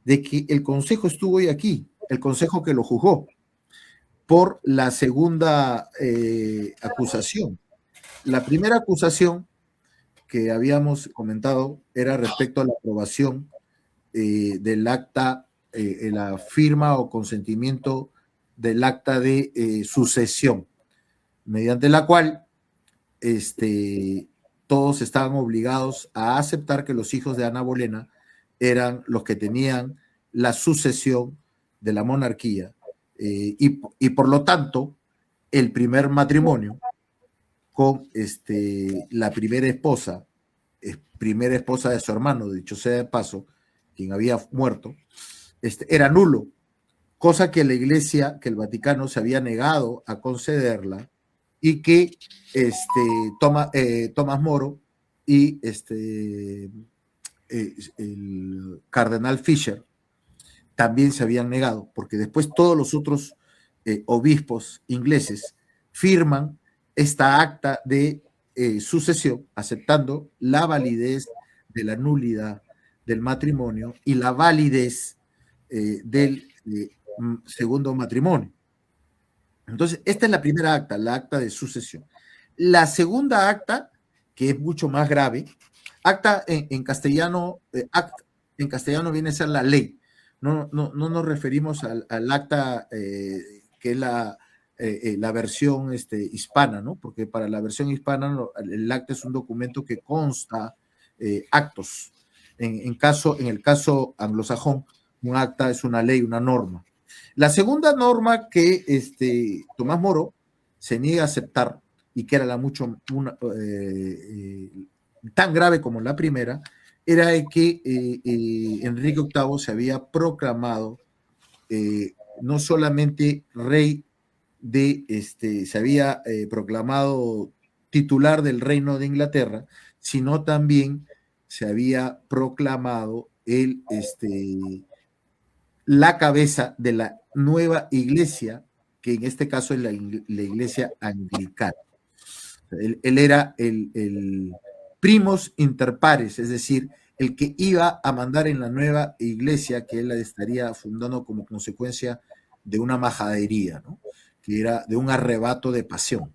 de que el consejo estuvo hoy aquí, el consejo que lo juzgó, por la segunda acusación. La primera acusación que habíamos comentado era respecto a la aprobación del acta, la firma o consentimiento del acta de sucesión, mediante la cual todos estaban obligados a aceptar que los hijos de Ana Bolena eran los que tenían la sucesión de la monarquía, y por lo tanto el primer matrimonio con la primera esposa de su hermano, dicho sea de paso, quien había muerto, era nulo, cosa que la Iglesia, que el Vaticano se había negado a concederla, y que Tomás Moro y el cardenal Fisher también se habían negado, porque después todos los otros obispos ingleses firman esta acta de sucesión, aceptando la validez de la nulidad del matrimonio y la validez del segundo matrimonio. Entonces, esta es la primera acta, la acta de sucesión. La segunda acta, que es mucho más grave, acta en castellano, en castellano viene a ser la ley, no nos referimos al acta que es la versión hispana, ¿no? Porque para la versión hispana el acta es un documento que consta actos. En el caso anglosajón, un acta es una ley, una norma. La segunda norma que Tomás Moro se niega a aceptar y que era tan grave como la primera, era de que Enrique VIII se había proclamado no solamente rey se había proclamado titular del reino de Inglaterra, sino también se había proclamado la cabeza de la nueva iglesia, que en este caso es la iglesia anglicana. Él era el primus inter pares, es decir, el que iba a mandar en la nueva iglesia que él estaría fundando como consecuencia de una majadería, ¿no? Que era de un arrebato de pasión,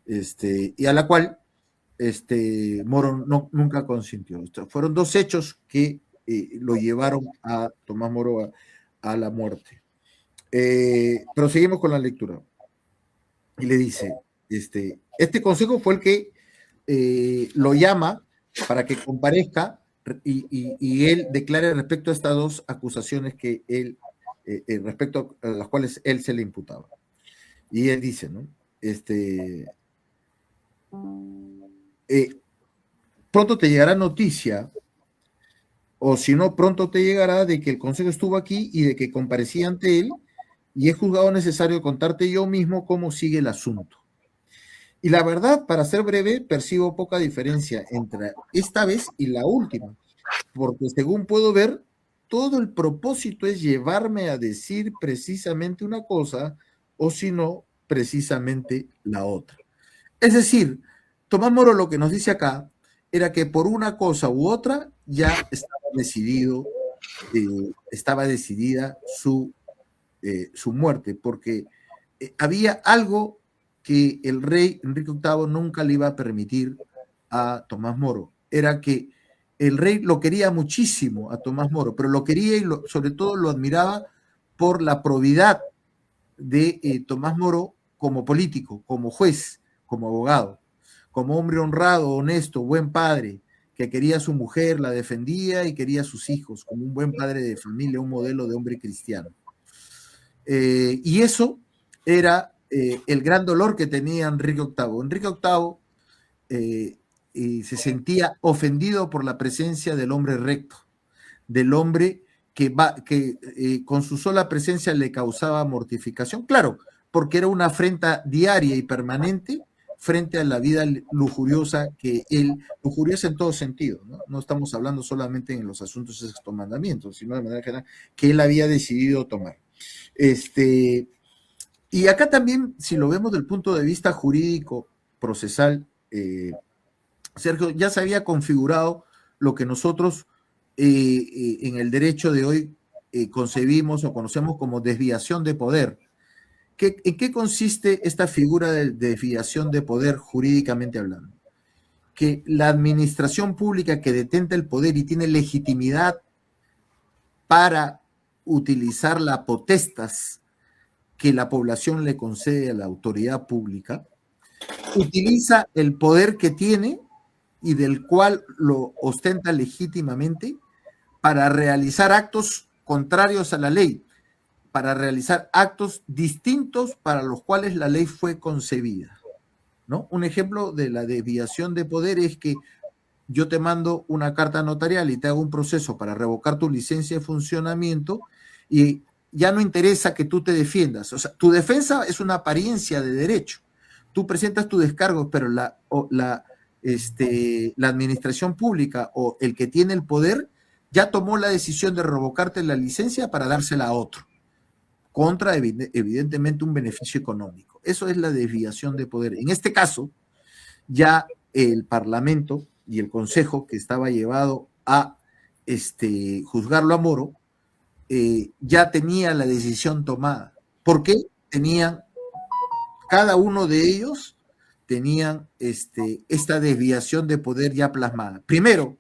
y a la cual Moro nunca consintió. Fueron dos hechos que lo llevaron a Tomás Moro a la muerte. Proseguimos con la lectura. Y le dice, este consejo fue el que lo llama para que comparezca y él declare respecto a estas dos acusaciones que él, respecto a las cuales él se le imputaba. Y él dice, ¿no? Pronto te llegará noticia, o si no, pronto te llegará de que el consejo estuvo aquí y de que comparecí ante él, y he juzgado necesario contarte yo mismo cómo sigue el asunto. Y la verdad, para ser breve, percibo poca diferencia entre esta vez y la última, porque según puedo ver, todo el propósito es llevarme a decir precisamente una cosa, o si no, precisamente la otra. Es decir, Tomás Moro lo que nos dice acá era que por una cosa u otra ya estaba decidida su muerte, porque había algo que el rey Enrique VIII nunca le iba a permitir a Tomás Moro, era que el rey lo quería muchísimo a Tomás Moro, pero lo quería y sobre todo lo admiraba por la probidad de Tomás Moro como político, como juez, como abogado, como hombre honrado, honesto, buen padre, que quería a su mujer, la defendía y quería a sus hijos, como un buen padre de familia, un modelo de hombre cristiano. Y eso era el gran dolor que tenía Enrique VIII. Enrique VIII se sentía ofendido por la presencia del hombre recto, del hombre que con su sola presencia le causaba mortificación. Claro, porque era una afrenta diaria y permanente frente a la vida lujuriosa lujuriosa en todo sentido, ¿no? No estamos hablando solamente en los asuntos de sexto mandamiento, sino de manera general, que él había decidido tomar. Y acá también, si lo vemos desde el punto de vista jurídico, procesal, Sergio, ya se había configurado lo que nosotros en el derecho de hoy concebimos o conocemos como desviación de poder. ¿En qué consiste esta figura de desviación de poder jurídicamente hablando? Que la administración pública que detenta el poder y tiene legitimidad para utilizar la potestas que la población le concede a la autoridad pública, utiliza el poder que tiene y del cual lo ostenta legítimamente para realizar actos contrarios a la ley, para realizar actos distintos para los cuales la ley fue concebida, ¿no? Un ejemplo de la desviación de poder es que yo te mando una carta notarial y te hago un proceso para revocar tu licencia de funcionamiento y ya no interesa que tú te defiendas. O sea, tu defensa es una apariencia de derecho. Tú presentas tu descargo, pero la administración pública o el que tiene el poder ya tomó la decisión de revocarte la licencia para dársela a otro, contra evidentemente un beneficio económico. Eso es la desviación de poder. En este caso, ya el Parlamento y el Consejo que estaba llevado a juzgarlo a Moro, ya tenía la decisión tomada. ¿Por qué? Cada uno de ellos tenían esta desviación de poder ya plasmada. Primero,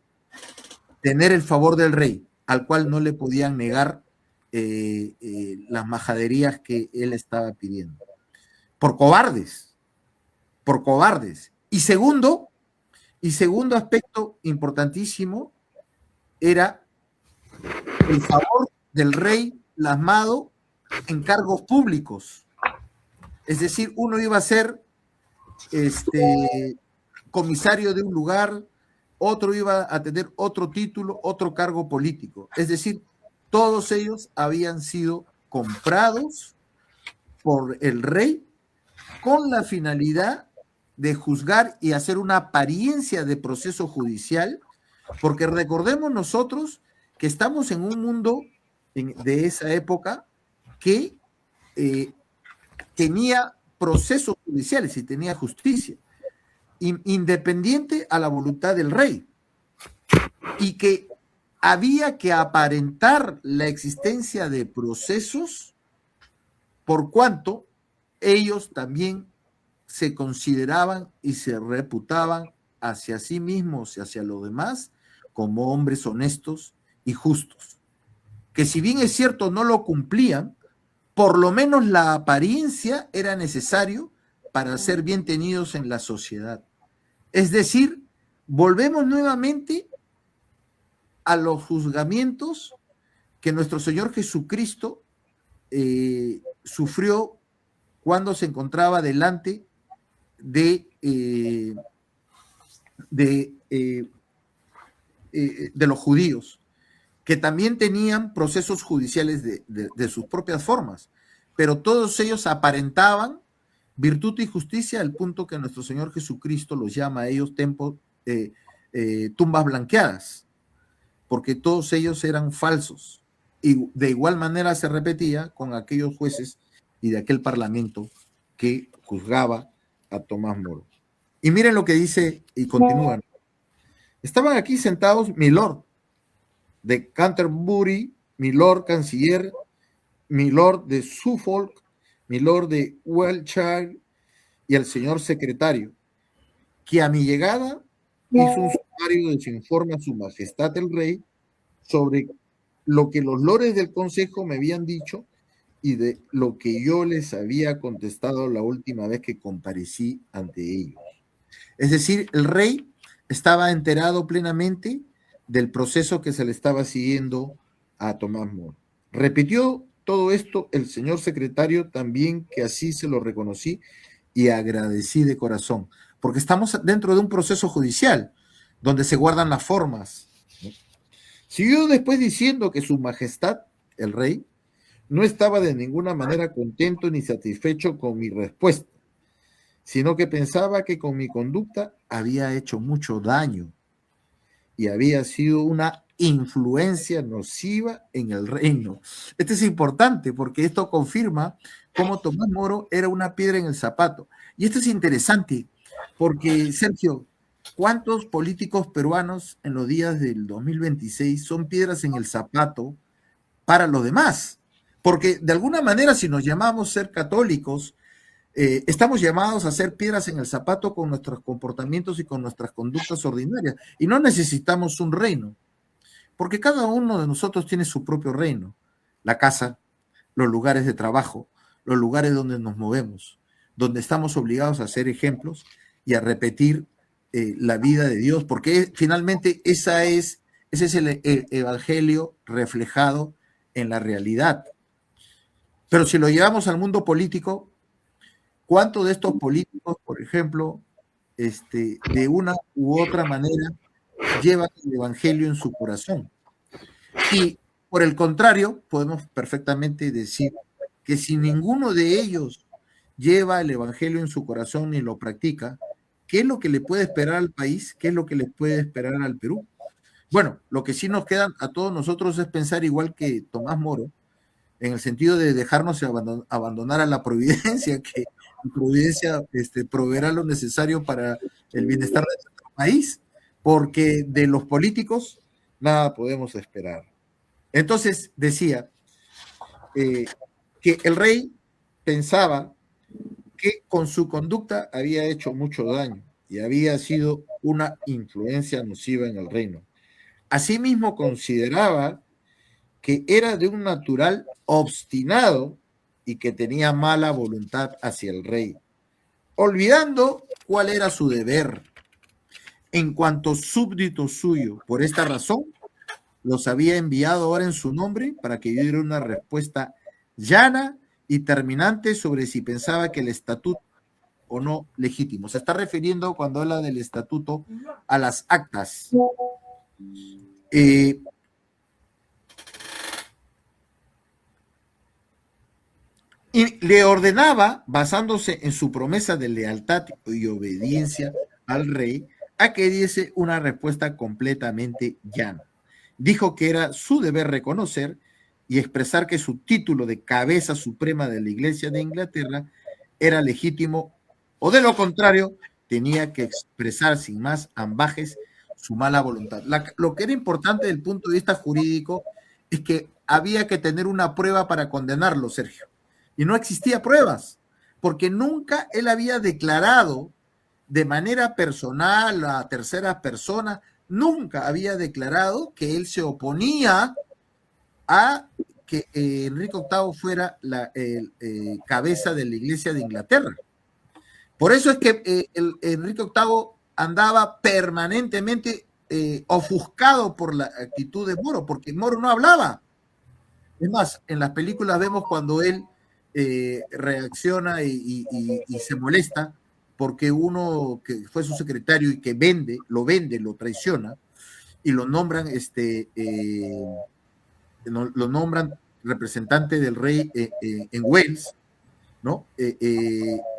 tener el favor del rey, al cual no le podían negar las majaderías que él estaba pidiendo. Por cobardes, por cobardes. Y segundo aspecto importantísimo era el favor del rey plasmado en cargos públicos. Es decir, uno iba a ser comisario de un lugar, otro iba a tener otro título, otro cargo político. Es decir, todos ellos habían sido comprados por el rey con la finalidad de juzgar y hacer una apariencia de proceso judicial, porque recordemos nosotros que estamos en un mundo de esa época que tenía procesos judiciales y tenía justicia, independiente a la voluntad del rey, y que había que aparentar la existencia de procesos por cuanto ellos también se consideraban y se reputaban hacia sí mismos y hacia los demás como hombres honestos y justos, que si bien es cierto no lo cumplían, por lo menos la apariencia era necesario para ser bien tenidos en la sociedad. Es decir, volvemos nuevamente a los juzgamientos que nuestro Señor Jesucristo sufrió cuando se encontraba delante de los judíos, que también tenían procesos judiciales de sus propias formas, pero todos ellos aparentaban virtud y justicia al punto que nuestro Señor Jesucristo los llama a ellos tumbas blanqueadas, porque todos ellos eran falsos. Y de igual manera se repetía con aquellos jueces y de aquel parlamento que juzgaba a Tomás Moro. Y miren lo que dice y continúan. Estaban aquí sentados mi lord de Canterbury, mi lord canciller, mi lord de Suffolk, mi lord de Wiltshire y el señor secretario, que a mi llegada hizo un sumario de su informe a su majestad el rey sobre lo que los lores del consejo me habían dicho y de lo que yo les había contestado la última vez que comparecí ante ellos. Es decir, el rey estaba enterado plenamente del proceso que se le estaba siguiendo a Tomás Moro. Repitió todo esto el señor secretario también, que así se lo reconocí y agradecí de corazón, porque estamos dentro de un proceso judicial donde se guardan las formas, ¿no? Siguió después diciendo que su majestad, el rey, no estaba de ninguna manera contento ni satisfecho con mi respuesta, sino que pensaba que con mi conducta había hecho mucho daño y había sido una influencia nociva en el reino. Esto es importante porque esto confirma cómo Tomás Moro era una piedra en el zapato. Y esto es interesante porque, Sergio, ¿cuántos políticos peruanos en los días del 2026 son piedras en el zapato para los demás? Porque de alguna manera, si nos llamamos ser católicos, estamos llamados a ser piedras en el zapato con nuestros comportamientos y con nuestras conductas ordinarias. Y no necesitamos un reino, porque cada uno de nosotros tiene su propio reino. La casa, los lugares de trabajo, los lugares donde nos movemos, donde estamos obligados a ser ejemplos y a repetir la vida de Dios, porque finalmente ese es el evangelio reflejado en la realidad. Pero si lo llevamos al mundo político, ¿cuántos de estos políticos, por ejemplo, de una u otra manera, llevan el evangelio en su corazón? Y por el contrario, podemos perfectamente decir que si ninguno de ellos lleva el evangelio en su corazón ni lo practica, ¿qué es lo que le puede esperar al país? ¿Qué es lo que le puede esperar al Perú? Bueno, lo que sí nos queda a todos nosotros es pensar igual que Tomás Moro, en el sentido de dejarnos abandonar a la providencia, que la providencia proveerá lo necesario para el bienestar de nuestro país, porque de los políticos nada podemos esperar. Entonces decía que el rey pensaba que con su conducta había hecho mucho daño y había sido una influencia nociva en el reino. Asimismo consideraba que era de un natural obstinado y que tenía mala voluntad hacia el rey, olvidando cuál era su deber en cuanto súbdito suyo. Por esta razón, los había enviado ahora en su nombre para que yo diera una respuesta llana y terminante sobre si pensaba que el estatuto o no legítimo. Se está refiriendo cuando habla del estatuto a las actas. Y le ordenaba, basándose en su promesa de lealtad y obediencia al rey, a que diese una respuesta completamente llana. Dijo que era su deber reconocer y expresar que su título de cabeza suprema de la Iglesia de Inglaterra era legítimo, o de lo contrario, tenía que expresar sin más ambajes su mala voluntad. Lo que era importante desde el punto de vista jurídico es que había que tener una prueba para condenarlo, Sergio. Y no existía pruebas, porque nunca él había declarado de manera personal a terceras personas, nunca había declarado que él se oponía a que Enrique VIII fuera la cabeza de la Iglesia de Inglaterra. Por eso es que Enrique VIII andaba permanentemente ofuscado por la actitud de Moro, porque Moro no hablaba. Es más, en las películas vemos cuando él reacciona y se molesta porque uno que fue su secretario y que lo traiciona y lo nombran lo nombran representante del rey en Wales, ¿no?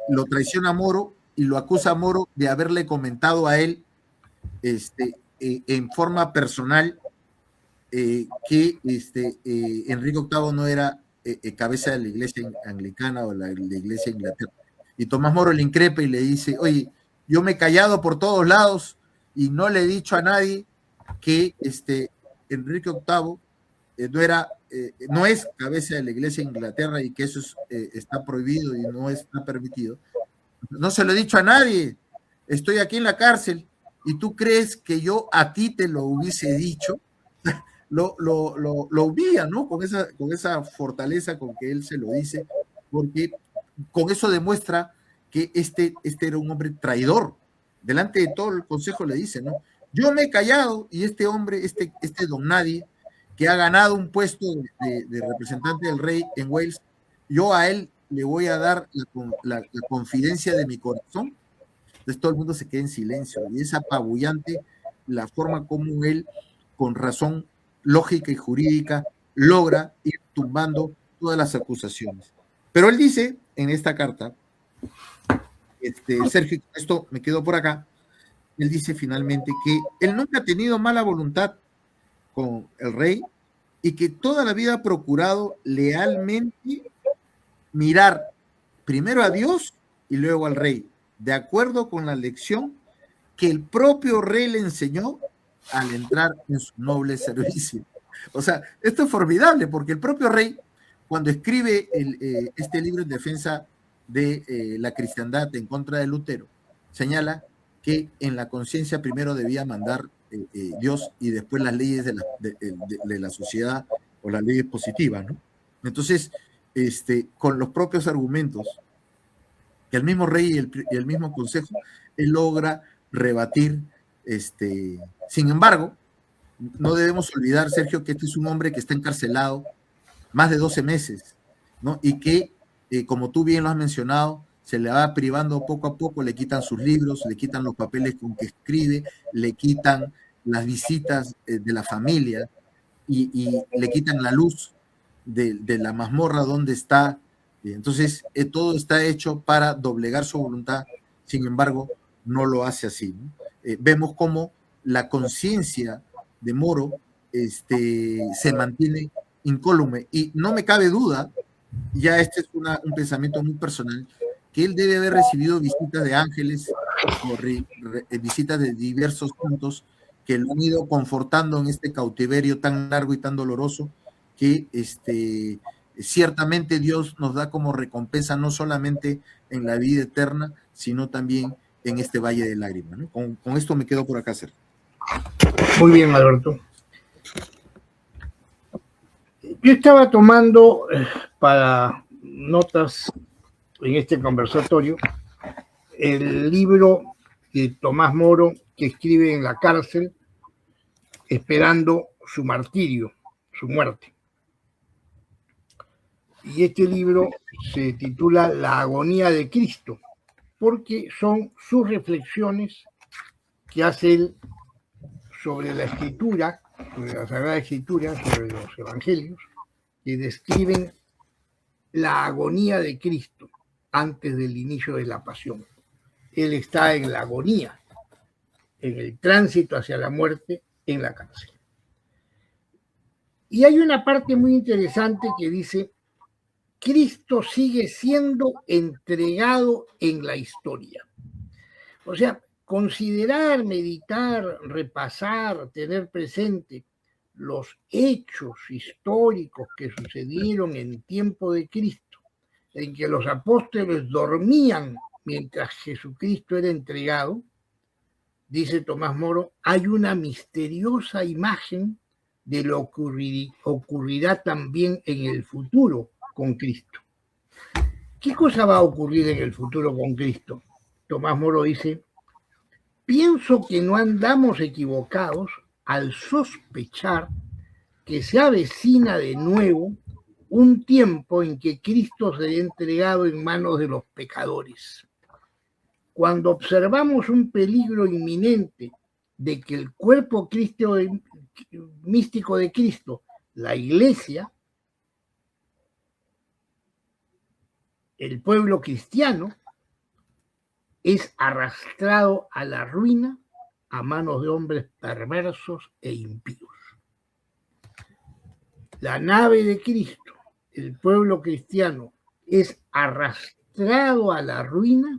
Lo traiciona a Moro y lo acusa a Moro de haberle comentado a él en forma personal que Enrique VIII no era cabeza de la iglesia anglicana o la iglesia de Inglaterra. Y Tomás Moro le increpa y le dice, oye, yo me he callado por todos lados y no le he dicho a nadie que Enrique VIII no es cabeza de la iglesia de Inglaterra y que eso está prohibido y no está permitido. No se lo he dicho a nadie, estoy aquí en la cárcel y tú crees que yo a ti te lo hubiese dicho. Lo humilla, ¿no? Con esa fortaleza con que él se lo dice, porque con eso demuestra que este era un hombre traidor. Delante de todo el consejo le dice, ¿no? Yo me he callado y este hombre, este don nadie, que ha ganado un puesto de representante del rey en Wales, yo a él le voy a dar la confidencia de mi corazón. Entonces todo el mundo se queda en silencio y es apabullante la forma como él, con razón lógica y jurídica, logra ir tumbando todas las acusaciones. Pero él dice en esta carta, Sergio, esto me quedo por acá, él dice finalmente que él nunca ha tenido mala voluntad con el rey y que toda la vida ha procurado lealmente mirar primero a Dios y luego al rey, de acuerdo con la lección que el propio rey le enseñó al entrar en su noble servicio. O sea, esto es formidable porque el propio rey, cuando escribe este libro en defensa de la cristiandad en contra de Lutero, señala que en la conciencia primero debía mandar Dios y después las leyes de la sociedad o las leyes positivas, ¿no? Entonces, con los propios argumentos que el mismo rey y el mismo consejo, él logra rebatir. Sin embargo, no debemos olvidar, Sergio, que este es un hombre que está encarcelado más de 12 meses, ¿no? Y que, como tú bien lo has mencionado, se le va privando poco a poco, le quitan sus libros, le quitan los papeles con que escribe, le quitan las visitas de la familia y le quitan la luz de la mazmorra donde está. Entonces, todo está hecho para doblegar su voluntad, sin embargo, no lo hace así, ¿no? Vemos cómo la conciencia de Moro se mantiene incólume y no me cabe duda, ya este es un pensamiento muy personal, que él debe haber recibido visitas de ángeles o visitas de diversos puntos que lo han ido confortando en este cautiverio tan largo y tan doloroso que ciertamente Dios nos da como recompensa no solamente en la vida eterna, sino también en este valle de lágrimas, ¿no? Con esto me quedo por acá, Sergio. Muy bien, Alberto. Yo estaba tomando para notas en este conversatorio el libro de Tomás Moro que escribe en la cárcel esperando su martirio, su muerte. Y este libro se titula La agonía de Cristo, porque son sus reflexiones que hace él sobre la escritura, sobre la Sagrada Escritura, sobre los evangelios, que describen la agonía de Cristo antes del inicio de la pasión. Él está en la agonía, en el tránsito hacia la muerte en la cárcel. Y hay una parte muy interesante que dice, Cristo sigue siendo entregado en la historia. O sea, considerar, meditar, repasar, tener presente los hechos históricos que sucedieron en tiempo de Cristo, en que los apóstoles dormían mientras Jesucristo era entregado, dice Tomás Moro, hay una misteriosa imagen de lo que ocurrirá también en el futuro con Cristo. ¿Qué cosa va a ocurrir en el futuro con Cristo? Tomás Moro dice, pienso que no andamos equivocados al sospechar que se avecina de nuevo un tiempo en que Cristo será entregado en manos de los pecadores. Cuando observamos un peligro inminente de que el cuerpo místico de Cristo, la Iglesia, el pueblo cristiano, es arrastrado a la ruina a manos de hombres perversos e impíos. La nave de Cristo, el pueblo cristiano, es arrastrado a la ruina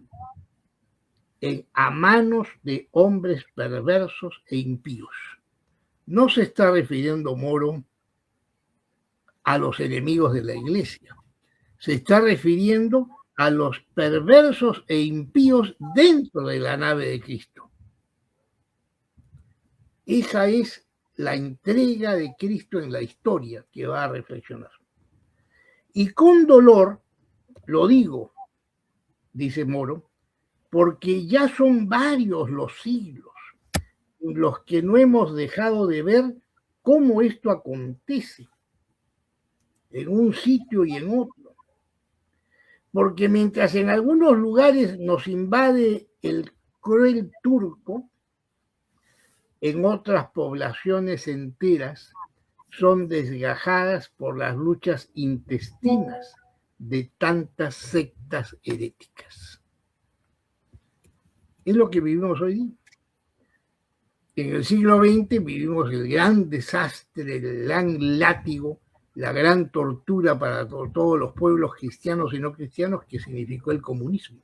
a manos de hombres perversos e impíos. No se está refiriendo Moro a los enemigos de la Iglesia, se está refiriendo a los perversos e impíos dentro de la nave de Cristo. Esa es la entrega de Cristo en la historia que va a reflexionar. Y con dolor, lo digo, dice Moro, porque ya son varios los siglos en los que no hemos dejado de ver cómo esto acontece en un sitio y en otro. Porque mientras en algunos lugares nos invade el cruel turco, en otras poblaciones enteras son desgajadas por las luchas intestinas de tantas sectas heréticas. Es lo que vivimos hoy día. En el siglo XX vivimos el gran desastre, el gran látigo, la gran tortura para todos los pueblos cristianos y no cristianos que significó el comunismo.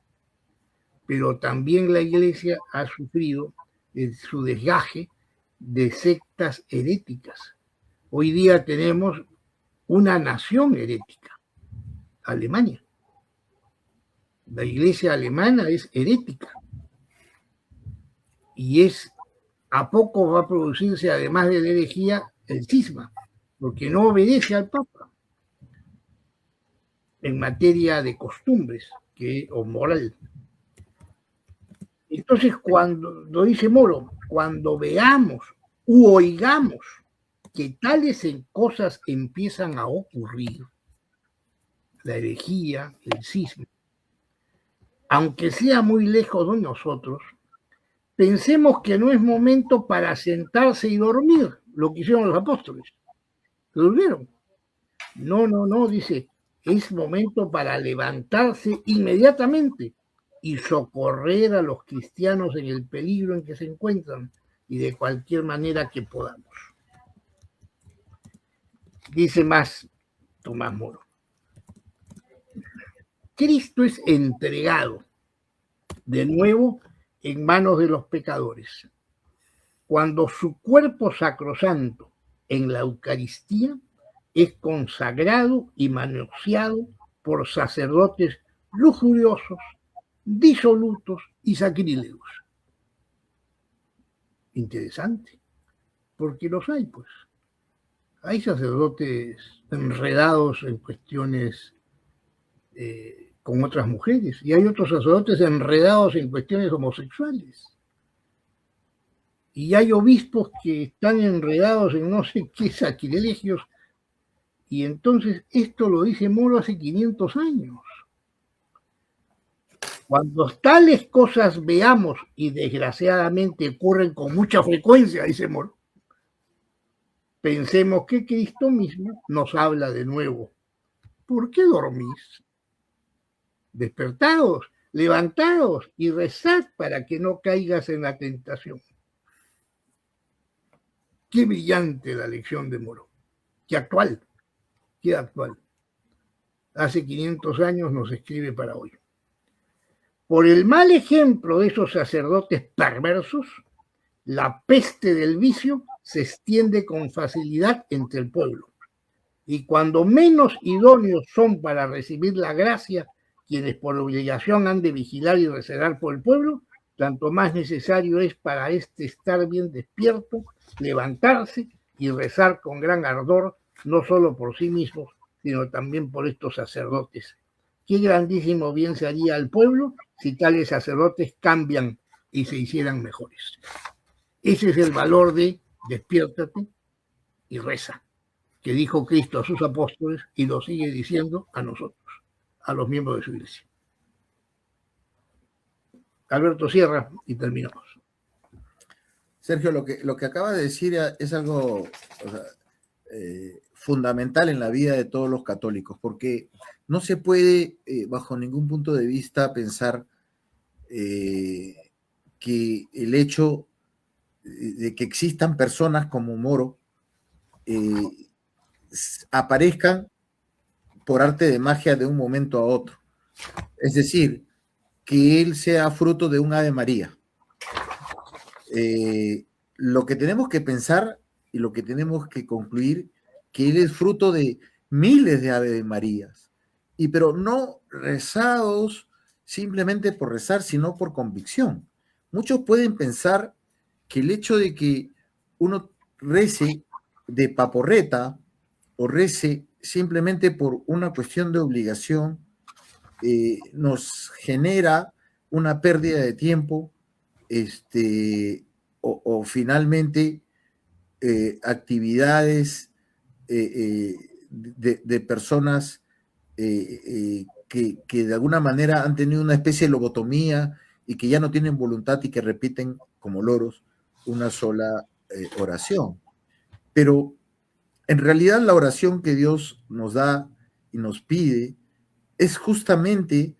Pero también la Iglesia ha sufrido su desgaje de sectas heréticas. Hoy día tenemos una nación herética, Alemania. La Iglesia alemana es herética y a poco va a producirse, además de la herejía, el cisma, porque no obedece al Papa en materia de costumbres o moral. Entonces, cuando lo dice Moro, cuando veamos u oigamos que tales cosas empiezan a ocurrir, la herejía, el cisma, aunque sea muy lejos de nosotros, pensemos que no es momento para sentarse y dormir, lo que hicieron los apóstoles. ¿Durmieron? No, dice, es momento para levantarse inmediatamente y socorrer a los cristianos en el peligro en que se encuentran y de cualquier manera que podamos. Dice más Tomás Moro. Cristo es entregado de nuevo en manos de los pecadores, cuando su cuerpo sacrosanto en la Eucaristía es consagrado y manoseado por sacerdotes lujuriosos, disolutos y sacrílegos. Interesante, porque los hay, pues. Hay sacerdotes enredados en cuestiones con otras mujeres y hay otros sacerdotes enredados en cuestiones homosexuales. Y hay obispos que están enredados en no sé qué sacrilegios. Y entonces esto lo dice Moro hace 500 años. Cuando tales cosas veamos, y desgraciadamente ocurren con mucha frecuencia, dice Moro, pensemos que Cristo mismo nos habla de nuevo. ¿Por qué dormís? Despertados, levantados y rezad para que no caigas en la tentación. Qué brillante la lección de Moro. Qué actual, qué actual. Hace 500 años nos escribe para hoy. Por el mal ejemplo de esos sacerdotes perversos, la peste del vicio se extiende con facilidad entre el pueblo. Y cuando menos idóneos son para recibir la gracia, quienes por obligación han de vigilar y recelar por el pueblo, tanto más necesario es para éste estar bien despierto, levantarse y rezar con gran ardor, no solo por sí mismos, sino también por estos sacerdotes. Qué grandísimo bien se haría al pueblo si tales sacerdotes cambian y se hicieran mejores. Ese es el valor de despiértate y reza, que dijo Cristo a sus apóstoles y lo sigue diciendo a nosotros, a los miembros de su iglesia. Alberto Sierra, y terminamos. Sergio, lo que acaba de decir es algo, o sea, fundamental en la vida de todos los católicos, porque no se puede, bajo ningún punto de vista, pensar que el hecho de que existan personas como Moro aparezcan por arte de magia de un momento a otro. Es decir, que él sea fruto de un Ave María. Lo que tenemos que pensar y lo que tenemos que concluir, que él es fruto de miles de Ave Marías, pero no rezados simplemente por rezar, sino por convicción. Muchos pueden pensar que el hecho de que uno rece de paporreta o rece simplemente por una cuestión de obligación, nos genera una pérdida de tiempo, o finalmente actividades de personas que de alguna manera han tenido una especie de lobotomía y que ya no tienen voluntad y que repiten como loros una sola oración. Pero en realidad la oración que Dios nos da y nos pide es justamente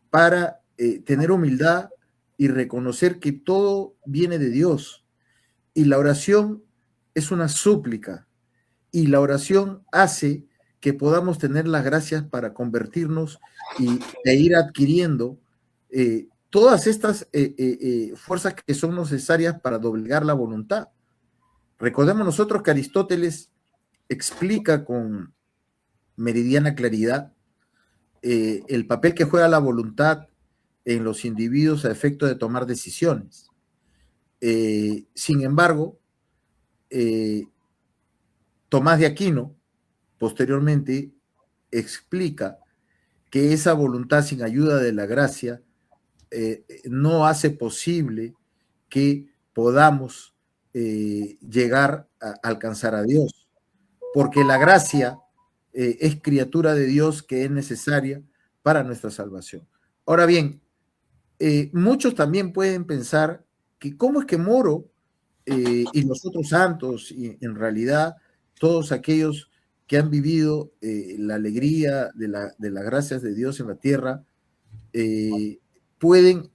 para tener humildad y reconocer que todo viene de Dios. Y la oración es una súplica. Y la oración hace que podamos tener las gracias para convertirnos e ir adquiriendo todas estas fuerzas que son necesarias para doblegar la voluntad. Recordemos nosotros que Aristóteles explica con meridiana claridad el papel que juega la voluntad en los individuos a efecto de tomar decisiones. Sin embargo, Tomás de Aquino posteriormente explica que esa voluntad sin ayuda de la gracia no hace posible que podamos llegar a alcanzar a Dios, porque la gracia es criatura de Dios que es necesaria para nuestra salvación. Ahora bien, muchos también pueden pensar que cómo es que Moro y los otros santos, y en realidad todos aquellos que han vivido la alegría de las gracias de Dios en la tierra, pueden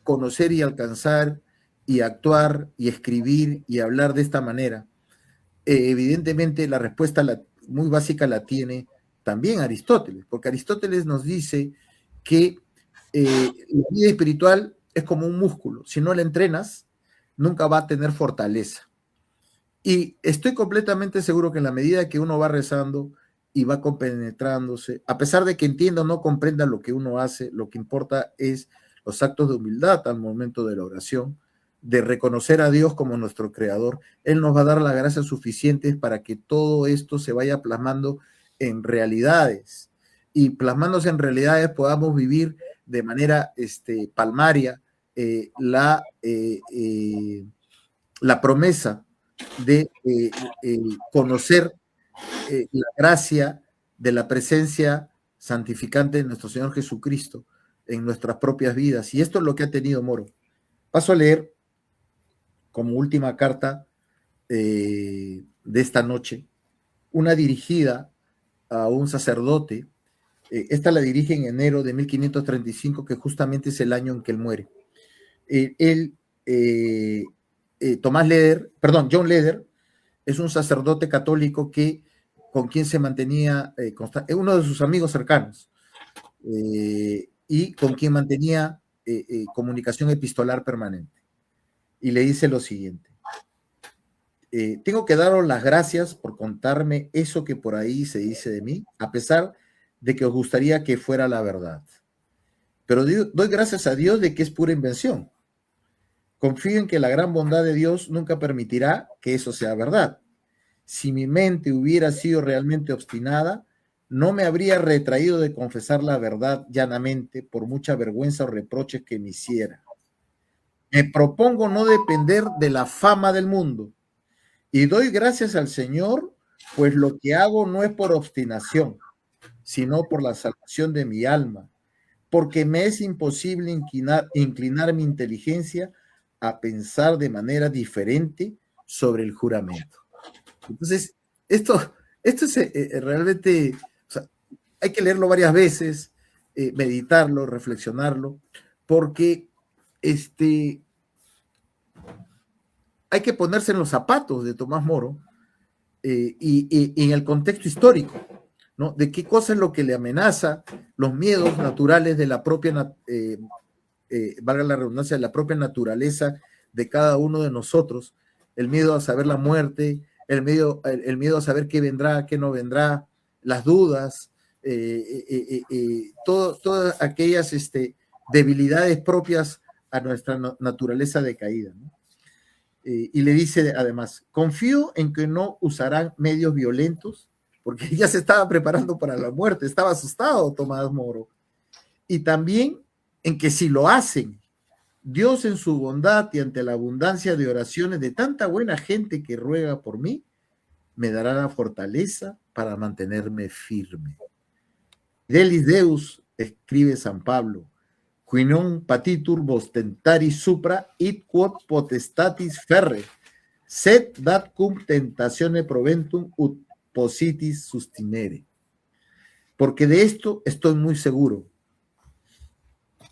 conocer y alcanzar y actuar y escribir y hablar de esta manera. Evidentemente la respuesta muy básica la tiene también Aristóteles, porque Aristóteles nos dice que la vida espiritual es como un músculo, si no la entrenas, nunca va a tener fortaleza. Y estoy completamente seguro que en la medida que uno va rezando y va compenetrándose, a pesar de que entienda o no comprenda lo que uno hace, lo que importa es los actos de humildad al momento de la oración, de reconocer a Dios como nuestro creador, Él nos va a dar las gracias suficientes para que todo esto se vaya plasmando en realidades, y plasmándose en realidades podamos vivir de manera palmaria la promesa de conocer la gracia de la presencia santificante de nuestro Señor Jesucristo en nuestras propias vidas. Y esto es lo que ha tenido Moro. Paso a leer como última carta de esta noche, una dirigida a un sacerdote. Esta la dirige en enero de 1535, que justamente es el año en que él muere. John Leder, es un sacerdote católico con quien se mantenía, uno de sus amigos cercanos, y con quien mantenía comunicación epistolar permanente. Y le dice lo siguiente: tengo que daros las gracias por contarme eso que por ahí se dice de mí, a pesar de que os gustaría que fuera la verdad. Pero doy gracias a Dios de que es pura invención. Confío en que la gran bondad de Dios nunca permitirá que eso sea verdad. Si mi mente hubiera sido realmente obstinada, no me habría retraído de confesar la verdad llanamente por mucha vergüenza o reproches que me hiciera. Me propongo no depender de la fama del mundo y doy gracias al Señor, pues lo que hago no es por obstinación, sino por la salvación de mi alma, porque me es imposible inclinar mi inteligencia a pensar de manera diferente sobre el juramento. Entonces, esto es realmente, o sea, hay que leerlo varias veces, meditarlo, reflexionarlo, porque hay que ponerse en los zapatos de Tomás Moro y en el contexto histórico, ¿no? De qué cosa es lo que le amenaza, los miedos naturales de la propia, valga la redundancia, de la propia naturaleza de cada uno de nosotros, el miedo a saber la muerte, el miedo a saber qué vendrá, qué no vendrá, las dudas, todas aquellas debilidades propias a nuestra naturaleza decaída, ¿no? Y le dice además: confío en que no usarán medios violentos, porque ya se estaba preparando para la muerte, estaba asustado Tomás Moro, y también en que si lo hacen, Dios en su bondad y ante la abundancia de oraciones de tanta buena gente que ruega por mí, me dará la fortaleza para mantenerme firme. Delis Deus, escribe San Pablo, qui non patitur vos tentari supra id quod potestatis ferre, sed dat cum tentatione proventum ut positis sustinere. Porque de esto estoy muy seguro.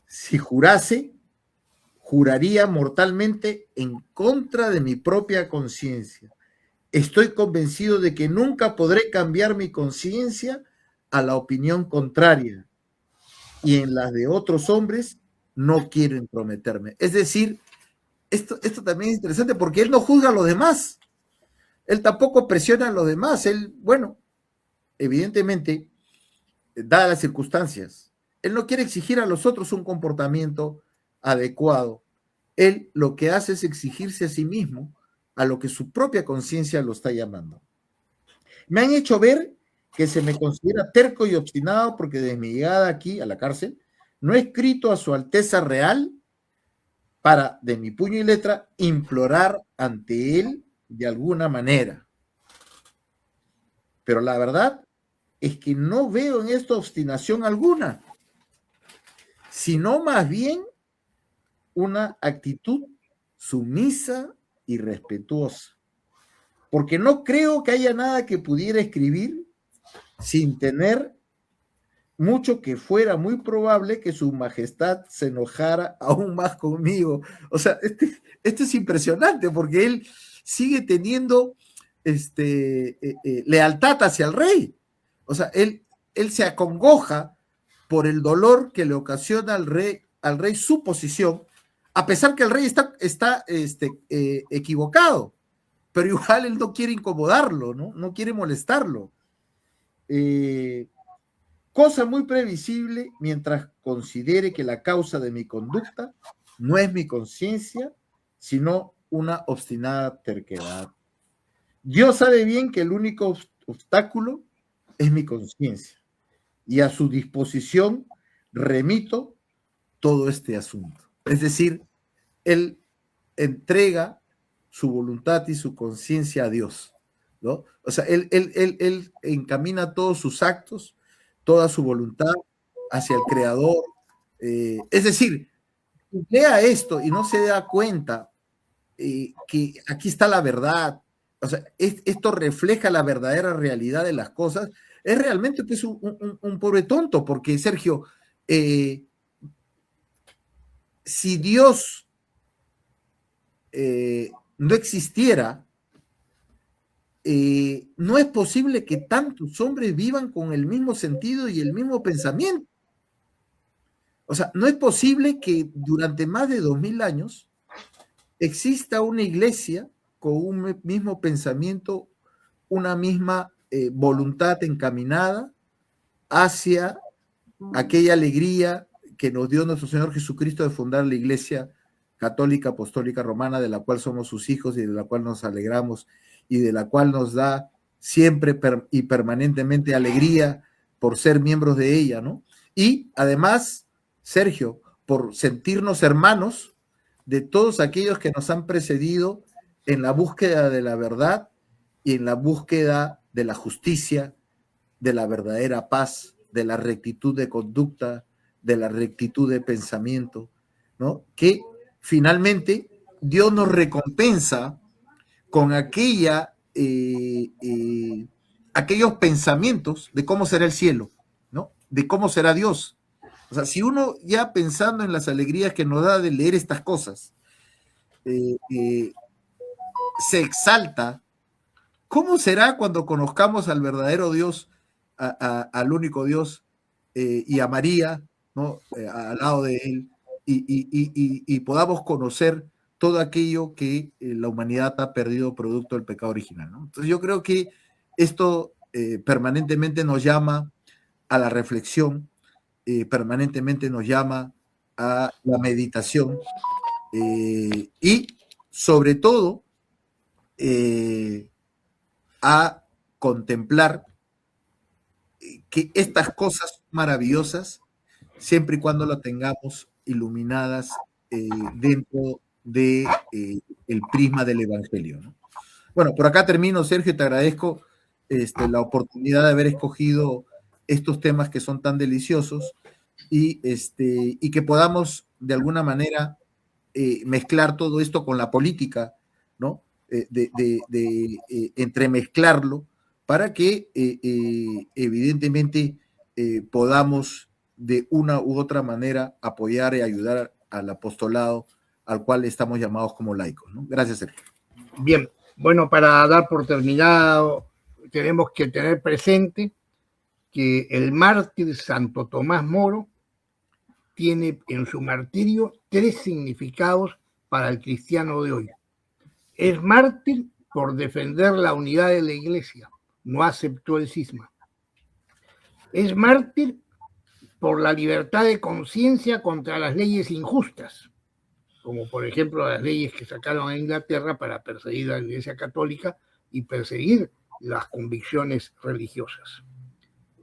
Si jurase, juraría mortalmente en contra de mi propia conciencia. Estoy convencido de que nunca podré cambiar mi conciencia a la opinión contraria, y en las de otros hombres no quiero intrometerme. Es decir, esto también es interesante porque él no juzga a los demás, él tampoco presiona a los demás, él, bueno, evidentemente, dadas las circunstancias, él no quiere exigir a los otros un comportamiento adecuado. Él lo que hace es exigirse a sí mismo a lo que su propia conciencia lo está llamando. Me han hecho ver que se me considera terco y obstinado porque desde mi llegada aquí a la cárcel no he escrito a su Alteza Real para, de mi puño y letra, implorar ante él de alguna manera. Pero la verdad es que no veo en esto obstinación alguna, sino más bien una actitud sumisa y respetuosa, porque no creo que haya nada que pudiera escribir sin tener mucho que fuera muy probable que su majestad se enojara aún más conmigo. O sea, este es impresionante porque él sigue teniendo lealtad hacia el rey. O sea, él se acongoja por el dolor que le ocasiona al rey su posición, a pesar que el rey está equivocado, pero igual él no quiere incomodarlo, no quiere molestarlo. Cosa muy previsible mientras considere que la causa de mi conducta no es mi conciencia, sino una obstinada terquedad. Dios sabe bien que el único obstáculo es mi conciencia, y a su disposición remito todo este asunto. Es decir, Él entrega su voluntad y su conciencia a Dios, ¿no? O sea, él encamina todos sus actos, toda su voluntad hacia el Creador. Es decir, lea esto y no se da cuenta que aquí está la verdad. O sea, esto refleja la verdadera realidad de las cosas. Es realmente pues, un pobre tonto, porque Sergio, si Dios no existiera, no es posible que tantos hombres vivan con el mismo sentido y el mismo pensamiento. O sea, no es posible que durante más de 2000 años exista una iglesia con un mismo pensamiento, una misma voluntad encaminada hacia aquella alegría que nos dio nuestro Señor Jesucristo de fundar la iglesia católica apostólica romana, de la cual somos sus hijos y de la cual nos alegramos y de la cual nos da siempre y permanentemente alegría por ser miembros de ella, ¿no? Y además, Sergio, por sentirnos hermanos de todos aquellos que nos han precedido en la búsqueda de la verdad y en la búsqueda de la justicia, de la verdadera paz, de la rectitud de conducta, de la rectitud de pensamiento, ¿no? Que finalmente Dios nos recompensa con aquellos pensamientos de cómo será el cielo, ¿no? De cómo será Dios. O sea, si uno ya pensando en las alegrías que nos da de leer estas cosas, se exalta, ¿cómo será cuando conozcamos al verdadero Dios, al único Dios, y a María, ¿no? Al lado de él, y podamos conocer todo aquello que la humanidad ha perdido producto del pecado original, ¿no? Entonces yo creo que esto permanentemente nos llama a la reflexión, permanentemente nos llama a la meditación, y sobre todo a contemplar que estas cosas maravillosas, siempre y cuando las tengamos iluminadas dentro de el prisma del Evangelio, ¿no? Bueno, por acá termino, Sergio, te agradezco la oportunidad de haber escogido estos temas que son tan deliciosos y que podamos de alguna manera mezclar todo esto con la política, ¿no? Entremezclarlo para que evidentemente podamos de una u otra manera apoyar y ayudar al apostolado al cual estamos llamados como laicos, ¿no? Gracias, Sergio. Bien, bueno, para dar por terminado, tenemos que tener presente que el mártir Santo Tomás Moro tiene en su martirio 3 significados para el cristiano de hoy. Es mártir por defender la unidad de la iglesia, no aceptó el cisma. Es mártir por la libertad de conciencia contra las leyes injustas, como por ejemplo las leyes que sacaron a Inglaterra para perseguir a la Iglesia Católica y perseguir las convicciones religiosas.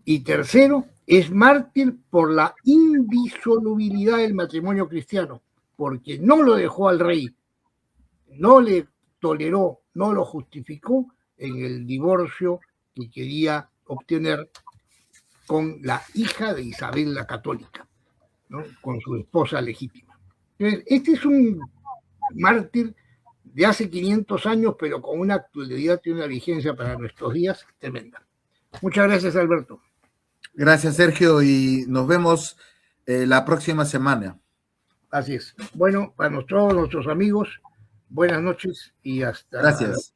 Y tercero, es mártir por la indisolubilidad del matrimonio cristiano, porque no lo dejó al rey, no le toleró, no lo justificó en el divorcio que quería obtener con la hija de Isabel la Católica, ¿no? Con su esposa legítima. Entonces, este es un mártir de hace 500 años, pero con una actualidad y una vigencia para nuestros días tremenda. Muchas gracias, Alberto. Gracias, Sergio, y nos vemos la próxima semana. Así es. Bueno, para todos nuestros amigos, buenas noches y hasta... Gracias.